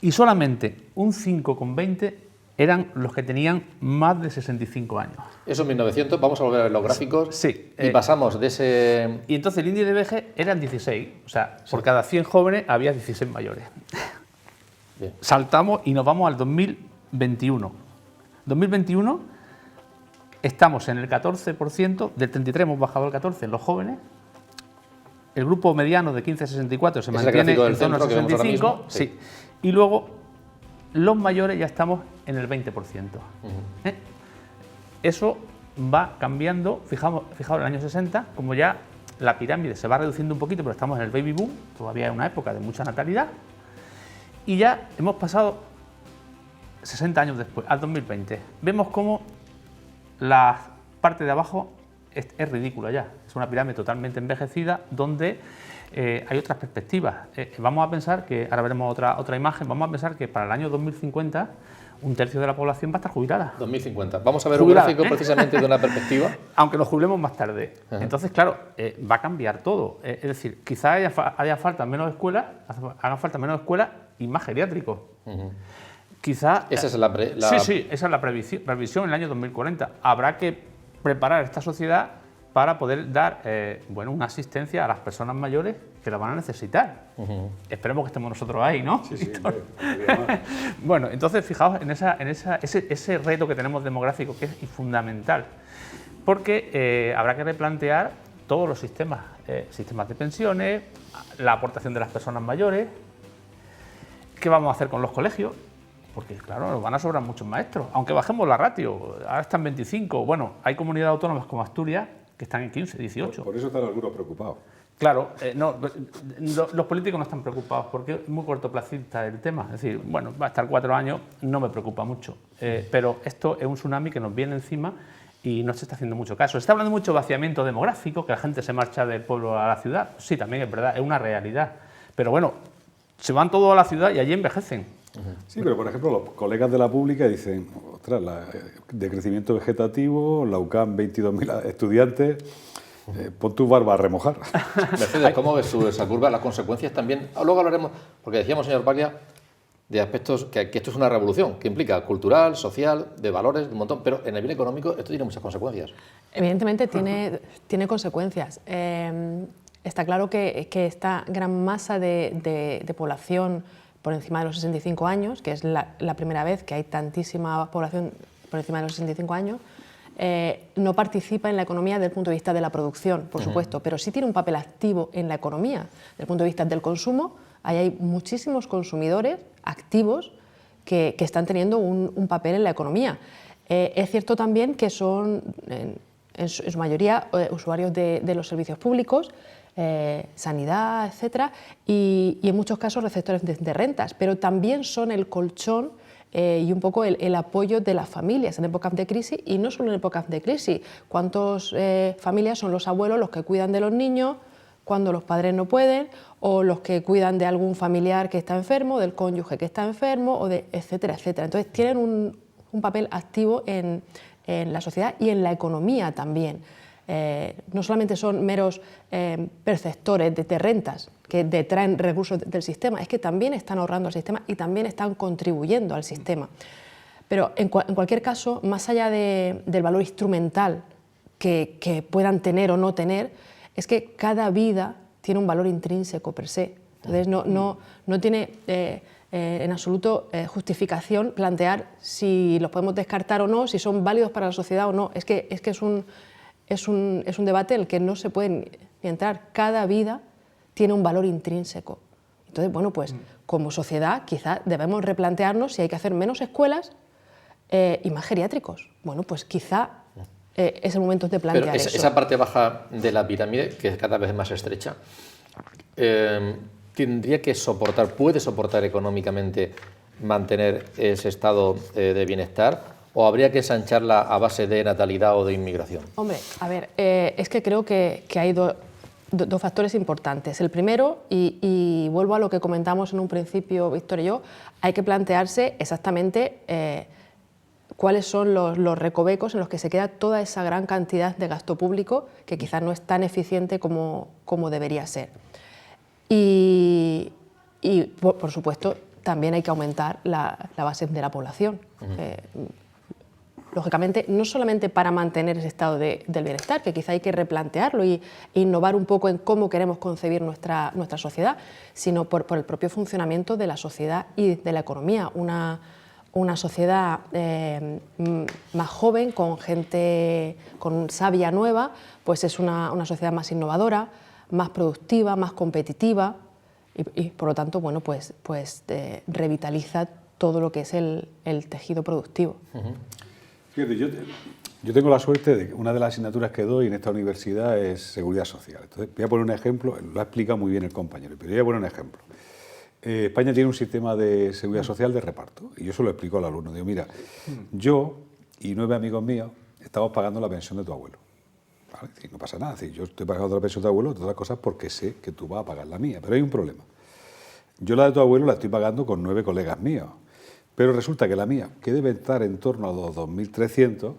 S4: Y solamente un 5,20 eran los que tenían más de 65 años.
S1: Eso en 1900, vamos a volver a ver los gráficos.
S4: Sí.
S1: Y pasamos de ese...
S4: Y entonces el índice de vejez eran 16, o sea, por cada 100 jóvenes había 16 mayores.
S1: Bien.
S4: Saltamos y nos vamos al 2021. 2021 estamos en el 14%, del 33 hemos bajado al 14 en los jóvenes. El grupo mediano de 15 a 64 se mantiene en torno a 65, sí. Y luego los mayores ya estamos en el 20%. Eso va cambiando, fijaos en el año 60, como ya la pirámide se va reduciendo un poquito, pero estamos en el baby boom, todavía es una época de mucha natalidad, y ya hemos pasado 60 años después, al 2020. Vemos cómo la parte de abajo es ridícula ya, es una pirámide totalmente envejecida, donde hay otras perspectivas. Vamos a pensar que, ahora veremos otra imagen, vamos a pensar que para el año 2050 un tercio de la población va a estar jubilada.
S1: 2050. Vamos a ver un gráfico precisamente de una perspectiva.
S4: Aunque nos jubilemos más tarde. Entonces, claro, va a cambiar todo. Es decir, quizás hagan falta menos escuelas y más geriátricos. Quizás...
S1: Esa es
S4: Sí, esa es la previsión en el año 2040. Habrá que preparar esta sociedad para poder dar una asistencia a las personas mayores que la van a necesitar. Esperemos que estemos nosotros ahí, ¿no?
S2: Sí.
S4: Bueno, entonces fijaos en ese reto que tenemos demográfico, que es fundamental, porque habrá que replantear todos los sistemas de pensiones, la aportación de las personas mayores, qué vamos a hacer con los colegios, porque claro, nos van a sobrar muchos maestros, aunque bajemos la ratio, ahora están 25, bueno, hay comunidades autónomas como Asturias que están en 15, 18.
S2: Por eso están algunos preocupados.
S4: Claro, los políticos no están preocupados porque es muy cortoplacista el tema. Es decir, bueno, va a estar 4 años, no me preocupa mucho. Pero esto es un tsunami que nos viene encima y no se está haciendo mucho caso. Se está hablando mucho de vaciamiento demográfico, que la gente se marcha del pueblo a la ciudad. Sí, también es verdad, es una realidad. Pero bueno, se van todos a la ciudad y allí envejecen.
S2: Sí, pero por ejemplo, los colegas de la pública dicen, ostras, de crecimiento vegetativo, la UCAM 22.000 estudiantes, pon tu barba a remojar.
S1: Mercedes, ¿cómo ves esa curva? Las consecuencias también, luego hablaremos, porque decíamos, señor Paglia, de aspectos que esto es una revolución, que implica cultural, social, de valores, de un montón, pero en el bien económico esto tiene muchas consecuencias.
S3: Evidentemente tiene consecuencias. Está claro que esta gran masa de población por encima de los 65 años, que es la primera vez que hay tantísima población por encima de los 65 años, no participa en la economía desde el punto de vista de la producción, por supuesto, pero sí tiene un papel activo en la economía. Desde el punto de vista del consumo, ahí hay muchísimos consumidores activos que están teniendo un papel en la economía. Es cierto también que son, en su mayoría, usuarios de los servicios públicos, sanidad, etcétera, y en muchos casos receptores de rentas, pero también son el colchón y un poco el apoyo de las familias en épocas de crisis, y no solo en épocas de crisis. ¿Cuántas familias son los abuelos los que cuidan de los niños cuando los padres no pueden, o los que cuidan de algún familiar que está enfermo, del cónyuge que está enfermo, o etcétera, etcétera? Entonces tienen un papel activo en la sociedad y en la economía también. No solamente son meros perceptores de rentas que detraen recursos del sistema, es que también están ahorrando al sistema y también están contribuyendo al sistema. Pero en cualquier caso, más allá del valor instrumental que puedan tener o no tener, es que cada vida tiene un valor intrínseco per se. Entonces no tiene en absoluto justificación plantear si los podemos descartar o no, si son válidos para la sociedad o no. Es que es un debate en el que no se puede ni entrar. Cada vida tiene un valor intrínseco, Entonces, bueno, pues como sociedad quizás debemos replantearnos si hay que hacer menos escuelas y más geriátricos. Bueno, pues quizá es el momento de plantear
S1: Pero
S3: eso.
S1: esa parte baja de la pirámide, que es cada vez más estrecha, tendría que soportar, puede soportar económicamente mantener ese estado de bienestar, o habría que ensancharla a base de natalidad o de inmigración.
S3: Hombre, a ver, es que creo que hay dos factores importantes. El primero, y vuelvo a lo que comentamos en un principio Víctor y yo, hay que plantearse exactamente cuáles son los recovecos en los que se queda toda esa gran cantidad de gasto público que quizás no es tan eficiente como debería ser. Y por supuesto, también hay que aumentar la base de la población. Lógicamente, no solamente para mantener ese estado del bienestar, que quizá hay que replantearlo e innovar un poco en cómo queremos concebir nuestra sociedad, sino por el propio funcionamiento de la sociedad y de la economía. Una sociedad más joven, con gente con savia nueva, pues es una sociedad más innovadora, más productiva, más competitiva y por lo tanto, bueno, pues revitaliza todo lo que es el tejido productivo.
S2: Fíjate, yo tengo la suerte de que una de las asignaturas que doy en esta universidad es seguridad social. Entonces, voy a poner un ejemplo, lo ha explicado muy bien el compañero, pero voy a poner un ejemplo. España tiene un sistema de seguridad social de reparto, y yo se lo explico al alumno. Digo, mira, yo y 9 amigos míos estamos pagando la pensión de tu abuelo. ¿Vale? Y no pasa nada, es decir, yo estoy pagando la pensión de tu abuelo, todas las cosas porque sé que tú vas a pagar la mía, pero hay un problema. Yo la de tu abuelo la estoy pagando con 9 colegas míos. Pero resulta que la mía, que debe estar en torno a los 2.300,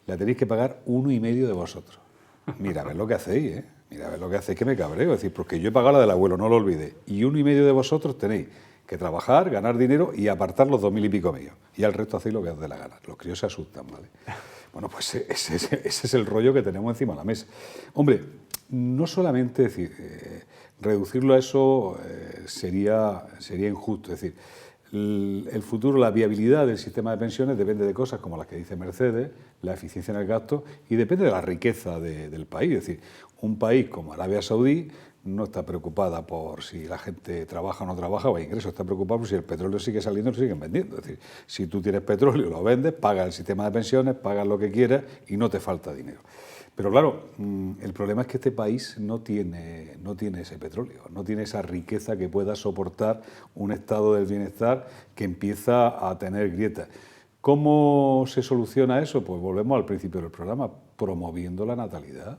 S2: la tenéis que pagar 1,5 de vosotros. Mira, a ver lo que hacéis, ¿eh? Mira, a ver lo que hacéis, que me cabreo. Es decir, porque yo he pagado la del abuelo, no lo olvidé. Y 1,5 de vosotros tenéis que trabajar, ganar dinero y apartar los 2.000 y pico míos. Y al resto hacéis lo que os dé la gana. Los críos se asustan, ¿vale? Bueno, pues ese es el rollo que tenemos encima de la mesa. Hombre, no solamente decir, reducirlo a eso sería injusto. Es decir, el futuro, la viabilidad del sistema de pensiones depende de cosas como las que dice Mercedes, la eficiencia en el gasto, y depende de la riqueza del país. Es decir, un país como Arabia Saudí no está preocupada por si la gente trabaja o no trabaja o hay ingresos, está preocupada por si el petróleo sigue saliendo o lo siguen vendiendo. Es decir, si tú tienes petróleo, lo vendes, pagas el sistema de pensiones, pagas lo que quieras y no te falta dinero. Pero claro, el problema es que este país no tiene ese petróleo, no tiene esa riqueza que pueda soportar un estado del bienestar que empieza a tener grietas. ¿Cómo se soluciona eso? Pues volvemos al principio del programa, promoviendo la natalidad.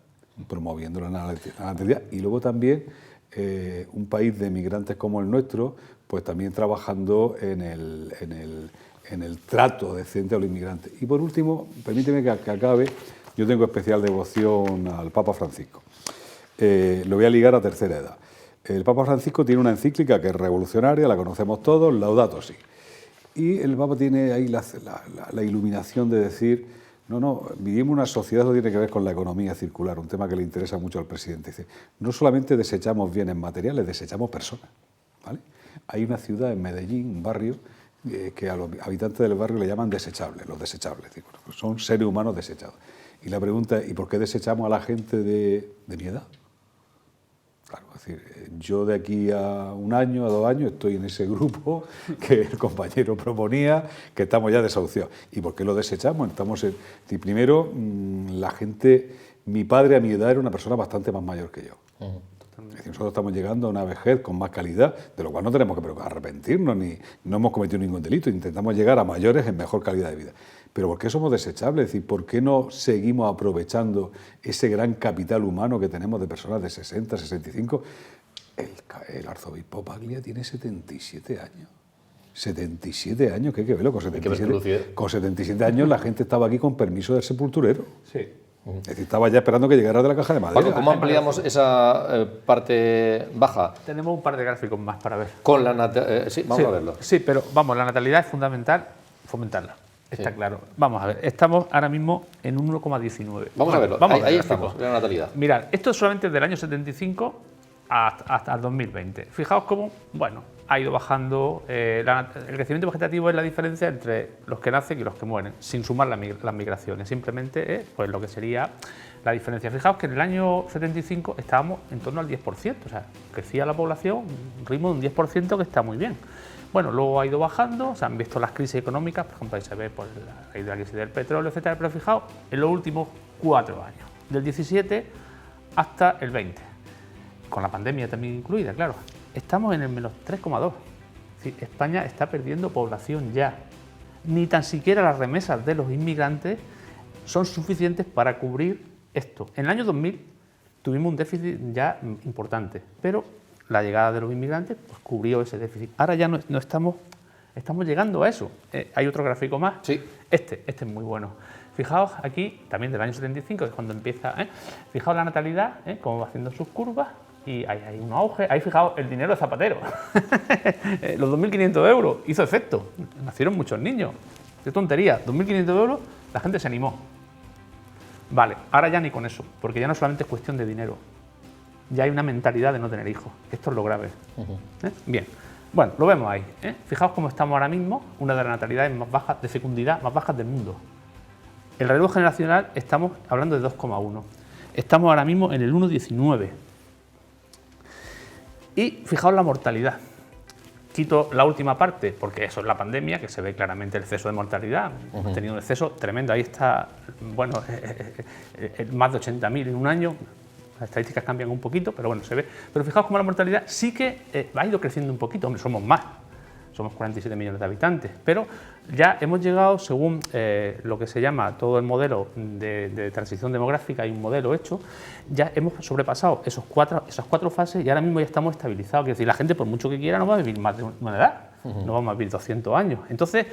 S2: Y luego también un país de migrantes como el nuestro, pues también trabajando en el trato decente a los inmigrantes. Y por último, permíteme que acabe. Yo tengo especial devoción al Papa Francisco. Lo voy a ligar a tercera edad. El Papa Francisco tiene una encíclica que es revolucionaria, la conocemos todos, Laudato Si. Y el Papa tiene ahí la iluminación de decir, no, vivimos una sociedad que tiene que ver con la economía circular, un tema que le interesa mucho al presidente. Dice, no solamente desechamos bienes materiales, desechamos personas. ¿Vale? Hay una ciudad en Medellín, un barrio, que a los habitantes del barrio le llaman desechables, los desechables. Digo, son seres humanos desechados. Y la pregunta es, ¿y por qué desechamos a la gente de mi edad? Claro, es decir, yo de aquí a 1 año, a 2 años, estoy en ese grupo que el compañero proponía, que estamos ya desahuciados. ¿Y por qué lo desechamos? Primero, la gente, mi padre a mi edad era una persona bastante más mayor que yo. Es decir, nosotros estamos llegando a una vejez con más calidad, de lo cual no tenemos que arrepentirnos, ni no hemos cometido ningún delito, intentamos llegar a mayores en mejor calidad de vida. Pero ¿por qué somos desechables? Es decir, ¿por qué no seguimos aprovechando ese gran capital humano que tenemos de personas de 60, 65? El arzobispo Paglia tiene 77 años. 77 años, ¿qué hay que verlo? Con 77 años la gente estaba aquí con permiso del sepulturero.
S4: Sí.
S2: Es decir, estaba ya esperando que llegara de la caja de madera.
S1: Paco, ¿cómo ampliamos esa parte baja?
S4: Tenemos un par de gráficos más para ver.
S1: Con la sí, vamos a verlo.
S4: Sí, pero vamos, la natalidad es fundamental fomentarla. Está claro. Vamos a ver, estamos ahora mismo en un 1,19.
S1: Vamos a verlo, ahí estamos, la natalidad.
S4: Mirad, esto es solamente del año 75 hasta el 2020. Fijaos cómo, bueno, ha ido bajando. El crecimiento vegetativo es la diferencia entre los que nacen y los que mueren, sin sumar las migraciones. Simplemente pues lo que sería la diferencia. Fijaos que en el año 75 estábamos en torno al 10%, o sea, crecía la población, un ritmo de un 10% que está muy bien. Bueno, luego ha ido bajando, se han visto las crisis económicas, por ejemplo, ahí se ve pues, la caída de la crisis del petróleo, etcétera, pero fijaos, en los últimos 4 años, del 17 hasta el 20, con la pandemia también incluida, claro, estamos en el menos 3,2. Es decir, España está perdiendo población ya. Ni tan siquiera las remesas de los inmigrantes son suficientes para cubrir esto. En el año 2000 tuvimos un déficit ya importante, pero la llegada de los inmigrantes pues, cubrió ese déficit. Ahora ya no estamos llegando a eso. Hay otro gráfico más.
S1: Sí.
S4: Este es muy bueno. Fijaos aquí, también del año 75, que es cuando empieza. Fijaos la natalidad, cómo va haciendo sus curvas. Y hay un auge. Ahí fijaos el dinero de Zapatero. Los 2.500 euros hizo efecto. Nacieron muchos niños. Qué tontería. 2.500 euros, la gente se animó. Vale, ahora ya ni con eso, porque ya no solamente es cuestión de dinero. Ya hay una mentalidad de no tener hijos. Esto es lo grave. Bien. Bueno, lo vemos ahí. Fijaos cómo estamos ahora mismo, una de las natalidades más bajas, de fecundidad más bajas del mundo. El relevo generacional estamos hablando de 2,1. Estamos ahora mismo en el 1,19. Y fijaos la mortalidad. Quito la última parte, porque eso es la pandemia, que se ve claramente el exceso de mortalidad. Hemos tenido un exceso tremendo. Ahí está, bueno, más de 80.000 en un año. Las estadísticas cambian un poquito, pero bueno, se ve. Pero fijaos cómo la mortalidad sí que ha ido creciendo un poquito. Hombre, somos más. Somos 47 millones de habitantes, pero ya hemos llegado, según lo que se llama todo el modelo de transición demográfica, hay un modelo hecho, ya hemos sobrepasado esas cuatro fases y ahora mismo ya estamos estabilizados. Es decir, la gente, por mucho que quiera, no va a vivir más de una edad, no vamos a vivir 200 años. Entonces,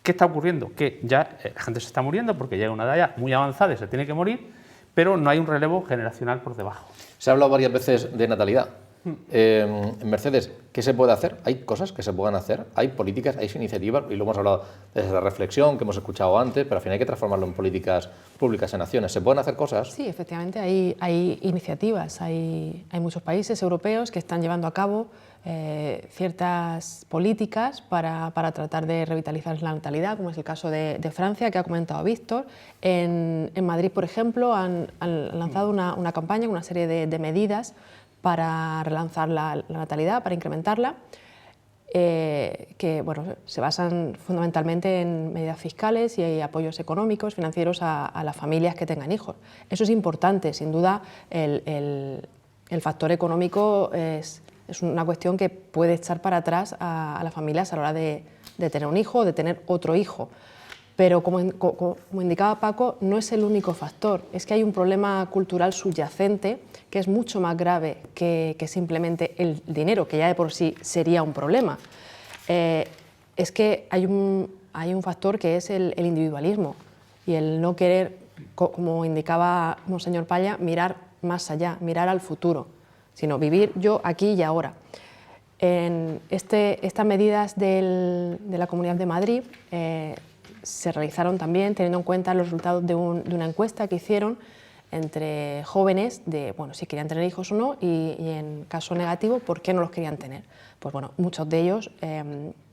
S4: ¿qué está ocurriendo? Que ya la gente se está muriendo porque llega a una edad ya muy avanzada y se tiene que morir, pero no hay un relevo generacional por debajo. Se
S1: ha hablado varias veces de natalidad. Mercedes, ¿qué se puede hacer? ¿Hay cosas que se puedan hacer? ¿Hay políticas? ¿Hay iniciativas? Y lo hemos hablado desde la reflexión que hemos escuchado antes, pero al final hay que transformarlo en políticas públicas en acciones. ¿Se pueden hacer cosas?
S3: Sí, efectivamente, hay iniciativas. Hay muchos países europeos que están llevando a cabo ciertas políticas para tratar de revitalizar la natalidad, como es el caso de Francia, que ha comentado Víctor. En Madrid, por ejemplo, han lanzado una campaña, una serie de medidas para relanzar la natalidad, para incrementarla, que bueno, se basan fundamentalmente en medidas fiscales y apoyos económicos, financieros a las familias que tengan hijos. Eso es importante, sin duda el factor económico es una cuestión que puede echar para atrás a las familias a la hora de tener un hijo o de tener otro hijo. Pero como indicaba Paco, no es el único factor, es que hay un problema cultural subyacente que es mucho más grave que simplemente el dinero, que ya de por sí sería un problema. Es que hay un factor que es el individualismo y el no querer, como indicaba Monseñor Palla, mirar más allá, mirar al futuro, sino vivir yo aquí y ahora. En estas medidas de la Comunidad de Madrid se realizaron también teniendo en cuenta los resultados de una encuesta que hicieron entre jóvenes de bueno, si querían tener hijos o no y en caso negativo, por qué no los querían tener. Pues bueno, muchos de ellos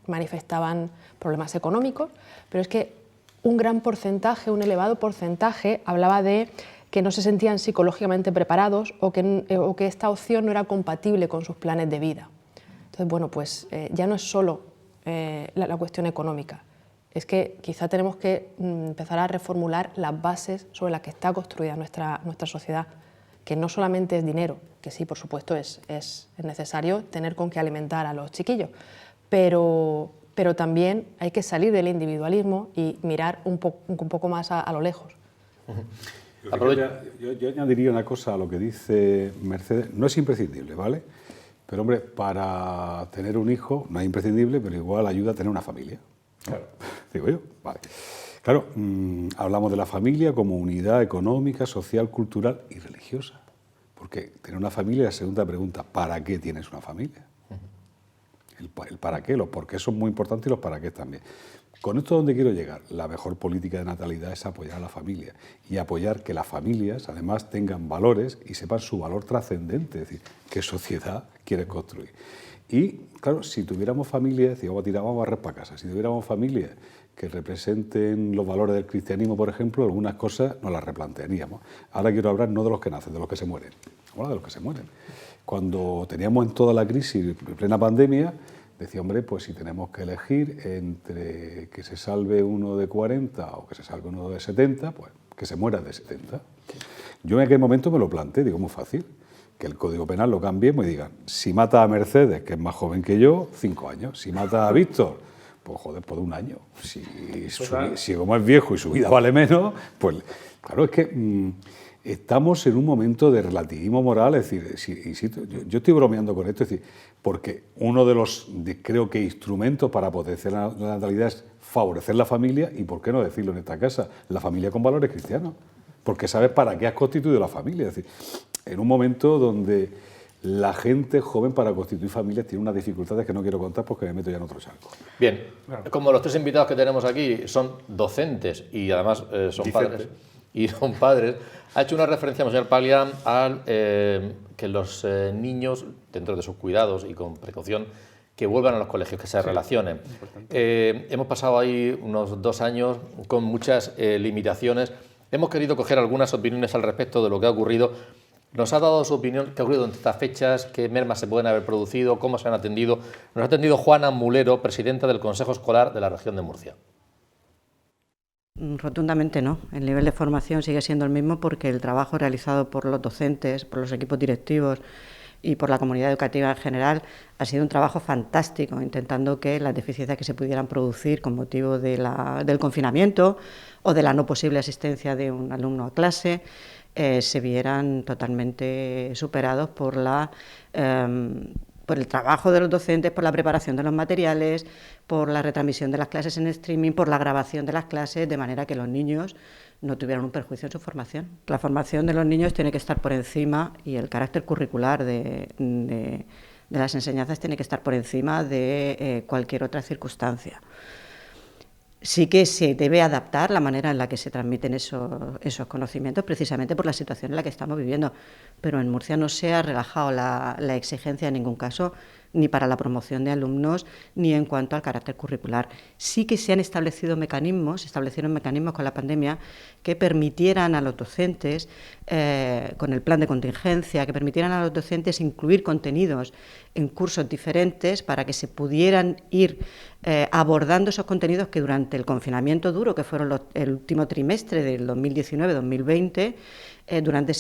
S3: manifestaban problemas económicos, pero es que un gran porcentaje, un elevado porcentaje, hablaba de que no se sentían psicológicamente preparados o que esta opción no era compatible con sus planes de vida. Entonces, bueno, pues ya no es solo la cuestión económica, es que quizá tenemos que empezar a reformular las bases sobre las que está construida nuestra sociedad, que no solamente es dinero, que sí, por supuesto, es necesario tener con qué alimentar a los chiquillos, pero también hay que salir del individualismo y mirar un poco más a lo lejos.
S2: Yo añadiría una cosa a lo que dice Mercedes, no es imprescindible, ¿vale? Pero hombre, para tener un hijo no es imprescindible, pero igual ayuda a tener una familia. Claro. Digo yo, vale. Claro, hablamos de la familia como unidad económica, social, cultural y religiosa. Porque tener una familia, la segunda pregunta, ¿para qué tienes una familia? El para qué, los por qué son muy importantes y los para qué también. Con esto, ¿dónde quiero llegar? La mejor política de natalidad es apoyar a la familia y apoyar que las familias, además, tengan valores y sepan su valor trascendente, es decir, qué sociedad quieren construir. Y, claro, si tuviéramos familias, vamos a barrer para casa, si tuviéramos familias que representen los valores del cristianismo, por ejemplo, algunas cosas nos las replantearíamos. Ahora quiero hablar no de los que nacen, de los que se mueren. Ahora de los que se mueren. Cuando teníamos en toda la crisis, en plena pandemia, decía, hombre, pues si tenemos que elegir entre que se salve uno de 40 o que se salve uno de 70, pues que se muera de 70. Yo en aquel momento me lo planteé, digo, muy fácil, que el Código Penal lo cambiemos y digan, si mata a Mercedes, que es más joven que yo, 5 años. Si mata a Víctor, pues joder, pues 1 año. Si como es viejo y su vida vale menos, pues claro, es que estamos en un momento de relativismo moral, es decir, insisto, yo estoy bromeando con esto, es decir, porque uno de los, creo que instrumentos para potenciar la natalidad es favorecer la familia y, ¿por qué no decirlo en esta casa? La familia con valores cristianos, porque sabes para qué has constituido la familia, es decir, en un momento donde la gente joven para constituir familias tiene unas dificultades que no quiero contar porque me meto ya en otro charco.
S1: Bien, como los 3 invitados que tenemos aquí son docentes y además son padres, ha hecho una referencia, señor Paglia, a que los niños, dentro de sus cuidados y con precaución, que vuelvan a los colegios, que se relacionen. Hemos pasado ahí unos 2 años con muchas limitaciones. Hemos querido coger algunas opiniones al respecto de lo que ha ocurrido. Nos ha dado su opinión, qué ha ocurrido en estas fechas, qué mermas se pueden haber producido, cómo se han atendido. Nos ha atendido Juana Mulero, presidenta del Consejo Escolar de la región de Murcia.
S6: Rotundamente no. El nivel de formación sigue siendo el mismo porque el trabajo realizado por los docentes, por los equipos directivos y por la comunidad educativa en general ha sido un trabajo fantástico, intentando que las deficiencias que se pudieran producir con motivo del confinamiento o de la no posible asistencia de un alumno a clase se vieran totalmente superados por el trabajo de los docentes, por la preparación de los materiales, por la retransmisión de las clases en streaming, por la grabación de las clases, de manera que los niños no tuvieran un perjuicio en su formación. La formación de los niños tiene que estar por encima y el carácter curricular de las enseñanzas tiene que estar por encima de cualquier otra circunstancia. Sí que se debe adaptar la manera en la que se transmiten esos conocimientos, precisamente por la situación en la que estamos viviendo. Pero en Murcia no se ha relajado la exigencia en ningún caso, ni para la promoción de alumnos, ni en cuanto al carácter curricular. Sí que se establecieron mecanismos con la pandemia que permitieran a los docentes, con el plan de contingencia, que permitieran a los docentes incluir contenidos en cursos diferentes para que se pudieran ir abordando esos contenidos que durante el confinamiento duro, que fueron el último trimestre del 2019-2020, durante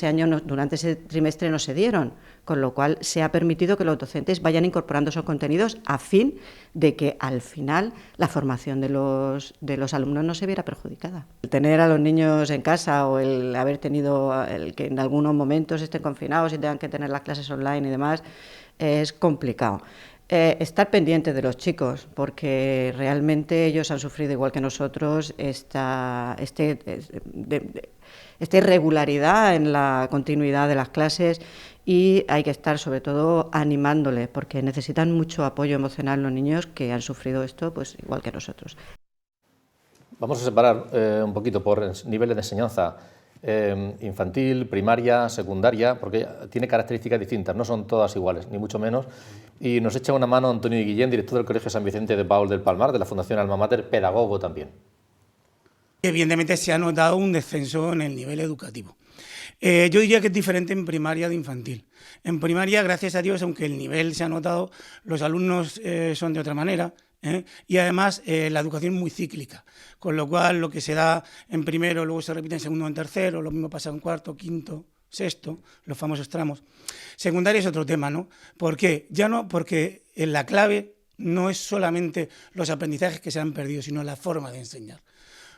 S6: ese trimestre no se dieron, con lo cual se ha permitido que los docentes vayan incorporando esos contenidos a fin de que al final la formación de los alumnos no se viera perjudicada. El tener a los niños en casa o el haber tenido el que en algunos momentos estén confinados y tengan que tener las clases online y demás es complicado. Estar pendientes de los chicos, porque realmente ellos han sufrido igual que nosotros esta irregularidad en la continuidad de las clases y hay que estar sobre todo animándoles porque necesitan mucho apoyo emocional los niños que han sufrido esto pues igual que nosotros.
S1: Vamos a separar un poquito por niveles de enseñanza. Infantil, primaria, secundaria, porque tiene características distintas, no son todas iguales, ni mucho menos. Y nos echa una mano Antonio Guillén, director del Colegio San Vicente de Paul del Palmar, de la Fundación Alma Mater, pedagogo también.
S7: Evidentemente se ha notado un descenso en el nivel educativo. Yo diría que es diferente en primaria de infantil. En primaria, gracias a Dios, aunque el nivel se ha notado, los alumnos son de otra manera, y además la educación es muy cíclica, con lo cual lo que se da en primero luego se repite en segundo o en tercero, lo mismo pasa en cuarto, quinto, sexto, los famosos tramos. Secundaria es otro tema, ¿no? ¿Por qué? Ya no, porque la clave no es solamente los aprendizajes que se han perdido, sino la forma de enseñar.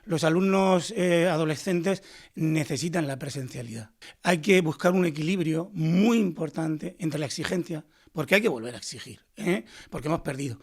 S7: Los alumnos adolescentes necesitan la presencialidad. Hay que buscar un equilibrio muy importante entre la exigencia, porque hay que volver a exigir, porque hemos perdido,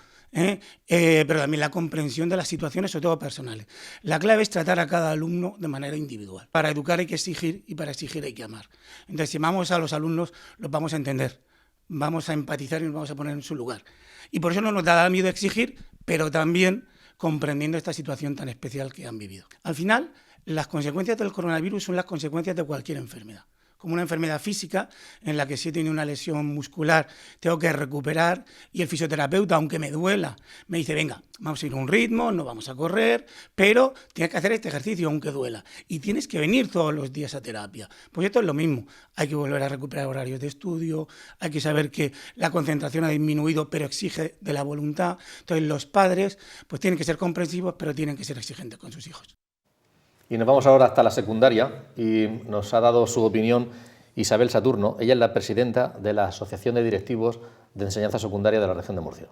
S7: pero también la comprensión de las situaciones, sobre todo personales. La clave es tratar a cada alumno de manera individual. Para educar hay que exigir y para exigir hay que amar. Entonces, si amamos a los alumnos, los vamos a entender, vamos a empatizar y nos vamos a poner en su lugar. Y por eso no nos da miedo exigir, pero también comprendiendo esta situación tan especial que han vivido. Al final, las consecuencias del coronavirus son las consecuencias de cualquier enfermedad. como una enfermedad física en la que si he tenido una lesión muscular tengo que recuperar, y el fisioterapeuta, aunque me duela, me dice, venga, vamos a ir a un ritmo, no vamos a correr, pero tienes que hacer este ejercicio aunque duela y tienes que venir todos los días a terapia. Pues esto es lo mismo, hay que volver a recuperar horarios de estudio, hay que saber que la concentración ha disminuido pero exige de la voluntad. Entonces los padres pues tienen que ser comprensivos pero tienen que ser exigentes con sus hijos.
S1: Y nos vamos ahora hasta la secundaria y nos ha dado su opinión Isabel Saturno. Ella es la presidenta de la Asociación de Directivos de Enseñanza Secundaria de la región de Murcia.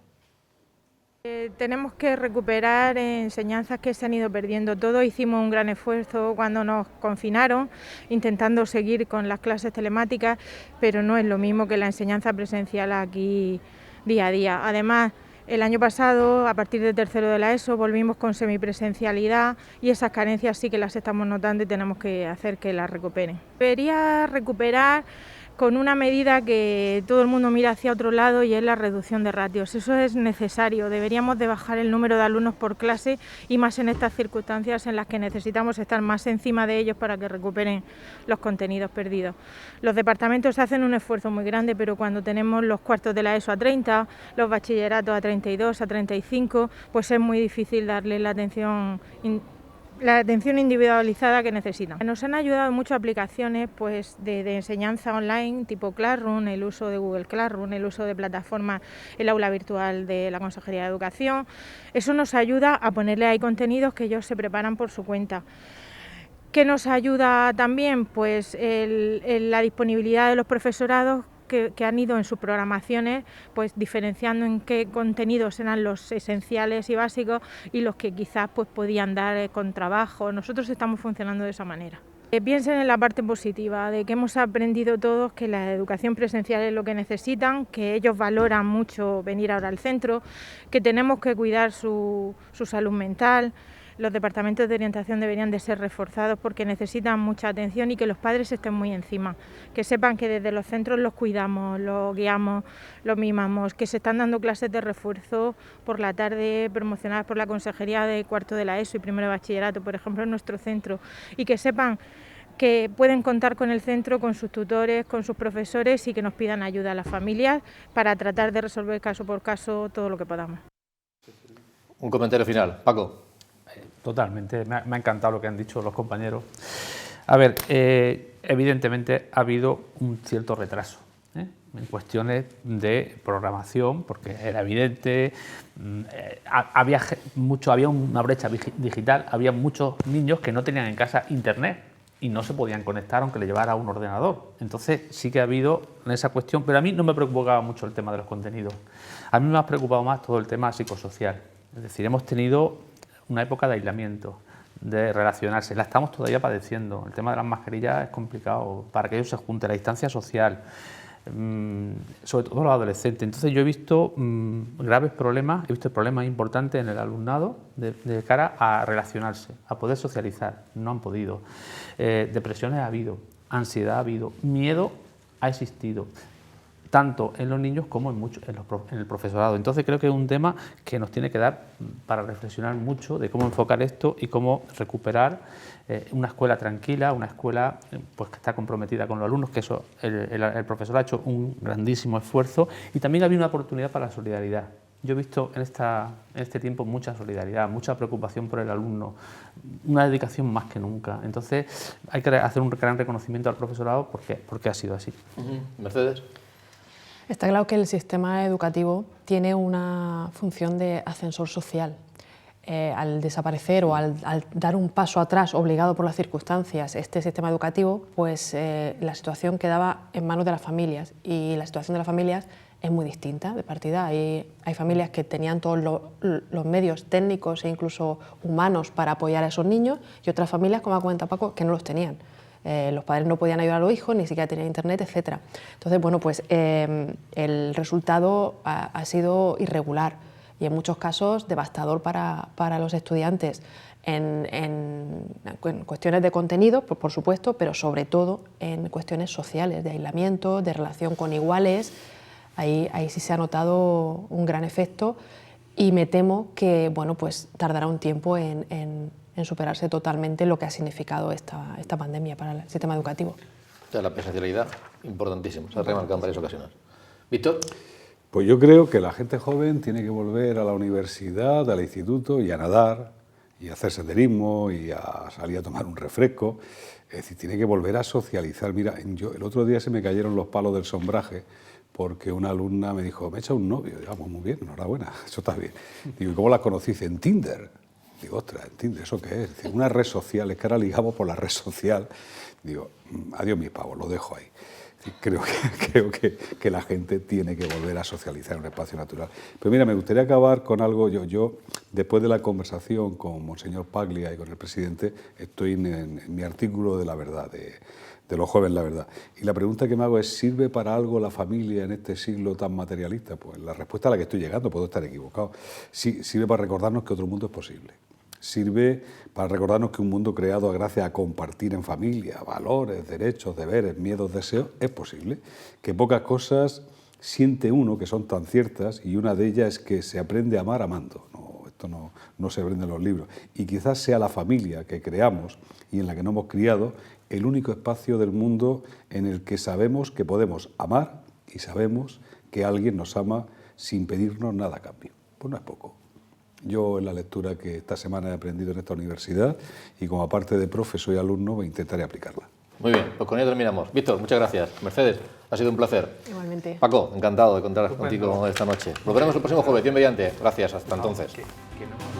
S8: Tenemos que recuperar enseñanzas que se han ido perdiendo. Todos hicimos un gran esfuerzo cuando nos confinaron, intentando seguir con las clases telemáticas, pero no es lo mismo que la enseñanza presencial aquí día a día. Además, el año pasado, a partir de tercero de la ESO, volvimos con semipresencialidad y esas carencias sí que las estamos notando y tenemos que hacer que las recuperen. Debería recuperar con una medida que todo el mundo mira hacia otro lado y es la reducción de ratios. Eso es necesario, deberíamos de bajar el número de alumnos por clase y más en estas circunstancias en las que necesitamos estar más encima de ellos para que recuperen los contenidos perdidos. Los departamentos hacen un esfuerzo muy grande, pero cuando tenemos los cuartos de la ESO a 30, los bachilleratos a 32, a 35, pues es muy difícil darle la atención individualizada que necesitan. Nos han ayudado muchas aplicaciones pues, de enseñanza online tipo Classroom, el uso de Google Classroom, el uso de plataformas, el aula virtual de la Consejería de Educación. Eso nos ayuda a ponerle ahí contenidos que ellos se preparan por su cuenta. ¿Qué nos ayuda también? Pues la disponibilidad de los profesorados que han ido en sus programaciones pues diferenciando en qué contenidos eran los esenciales y básicos y los que quizás pues podían dar con trabajo. Nosotros estamos funcionando de esa manera. Piensen en la parte positiva, de que hemos aprendido todos que la educación presencial es lo que necesitan, que ellos valoran mucho venir ahora al centro, que tenemos que cuidar su salud mental. Los departamentos de orientación deberían de ser reforzados porque necesitan mucha atención y que los padres estén muy encima, que sepan que desde los centros los cuidamos, los guiamos, los mimamos, que se están dando clases de refuerzo por la tarde promocionadas por la Consejería de cuarto de la ESO y primero de bachillerato, por ejemplo, en nuestro centro, y que sepan que pueden contar con el centro, con sus tutores, con sus profesores y que nos pidan ayuda a las familias para tratar de resolver caso por caso todo lo que podamos.
S1: Un comentario final, Paco.
S4: Totalmente, me ha encantado lo que han dicho los compañeros. A ver, evidentemente ha habido un cierto retraso en cuestiones de programación, porque era evidente, había una brecha digital, había muchos niños que no tenían en casa internet y no se podían conectar aunque le llevara un ordenador. Entonces sí que ha habido en esa cuestión, pero a mí no me preocupaba mucho el tema de los contenidos. A mí me ha preocupado más todo el tema psicosocial. Es decir, hemos tenido una época de aislamiento, de relacionarse, la estamos todavía padeciendo. El tema de las mascarillas es complicado para que ellos se junten, la distancia social, sobre todo los adolescentes. Entonces yo he visto graves problemas, he visto problemas importantes en el alumnado de cara a relacionarse, a poder socializar. No han podido. Depresiones ha habido, ansiedad ha habido, miedo ha existido, tanto en los niños como en el profesorado. Entonces creo que es un tema que nos tiene que dar para reflexionar mucho de cómo enfocar esto y cómo recuperar una escuela tranquila, una escuela pues, que está comprometida con los alumnos, que eso el profesor ha hecho un grandísimo esfuerzo y también había una oportunidad para la solidaridad. Yo he visto en este tiempo mucha solidaridad, mucha preocupación por el alumno, una dedicación más que nunca. Entonces hay que hacer un gran reconocimiento al profesorado porque ha sido así.
S1: Mercedes.
S3: Está claro que el sistema educativo tiene una función de ascensor social. Al desaparecer o al dar un paso atrás obligado por las circunstancias este sistema educativo, pues la situación quedaba en manos de las familias y la situación de las familias es muy distinta de partida. Hay familias que tenían todos los medios técnicos e incluso humanos para apoyar a esos niños y otras familias, como ha comentado Paco, que no los tenían. Los padres no podían ayudar a los hijos, ni siquiera tenían internet, etc. Entonces, bueno, pues el resultado ha sido irregular y en muchos casos devastador para los estudiantes en cuestiones de contenido, por supuesto, pero sobre todo en cuestiones sociales, de aislamiento, de relación con iguales. Ahí sí se ha notado un gran efecto y me temo que bueno, pues tardará un tiempo en superarse totalmente lo que ha significado esta pandemia para el sistema educativo.
S1: O sea, la presencialidad, importantísimo, se ha remarcado en varias ocasiones. Víctor.
S2: Pues yo creo que la gente joven tiene que volver a la universidad, al instituto y a nadar, y a hacer senderismo, y a salir a tomar un refresco. Es decir, tiene que volver a socializar. Mira, el otro día se me cayeron los palos del sombraje porque una alumna me dijo, me he echado un novio. Digo, muy bien, enhorabuena, eso está bien. Digo, ¿y cómo las conociste? En Tinder. Digo, ostras, en Tinder, ¿eso qué es? Digo, una red social, es que ahora ligamos por la red social. Digo, adiós mis pavos, lo dejo ahí. Creo que la gente tiene que volver a socializar en un espacio natural. Pero mira, me gustaría acabar con algo. Yo después de la conversación con Monseñor Paglia y con el presidente, estoy en mi artículo de la verdad, de los jóvenes la verdad. Y la pregunta que me hago es, ¿sirve para algo la familia en este siglo tan materialista? Pues la respuesta a la que estoy llegando, puedo estar equivocado, sí, sirve para recordarnos que otro mundo es posible. Sirve para recordarnos que un mundo creado gracias a compartir en familia valores, derechos, deberes, miedos, deseos, es posible. Que pocas cosas siente uno que son tan ciertas, y una de ellas es que se aprende a amar amando. Esto no se aprende en los libros. Y quizás sea la familia que creamos y en la que nos hemos criado el único espacio del mundo en el que sabemos que podemos amar y sabemos que alguien nos ama sin pedirnos nada a cambio. Pues no es poco. Yo, en la lectura que esta semana he aprendido en esta universidad, y como aparte de profe soy alumno, intentaré aplicarla.
S1: Muy bien, pues con ello terminamos. Víctor, muchas gracias. Mercedes, ha sido un placer.
S3: Igualmente.
S1: Paco, encantado de contar contigo esta noche. Volveremos el próximo jueves, bien mediante. Gracias, hasta entonces.
S4: Que no.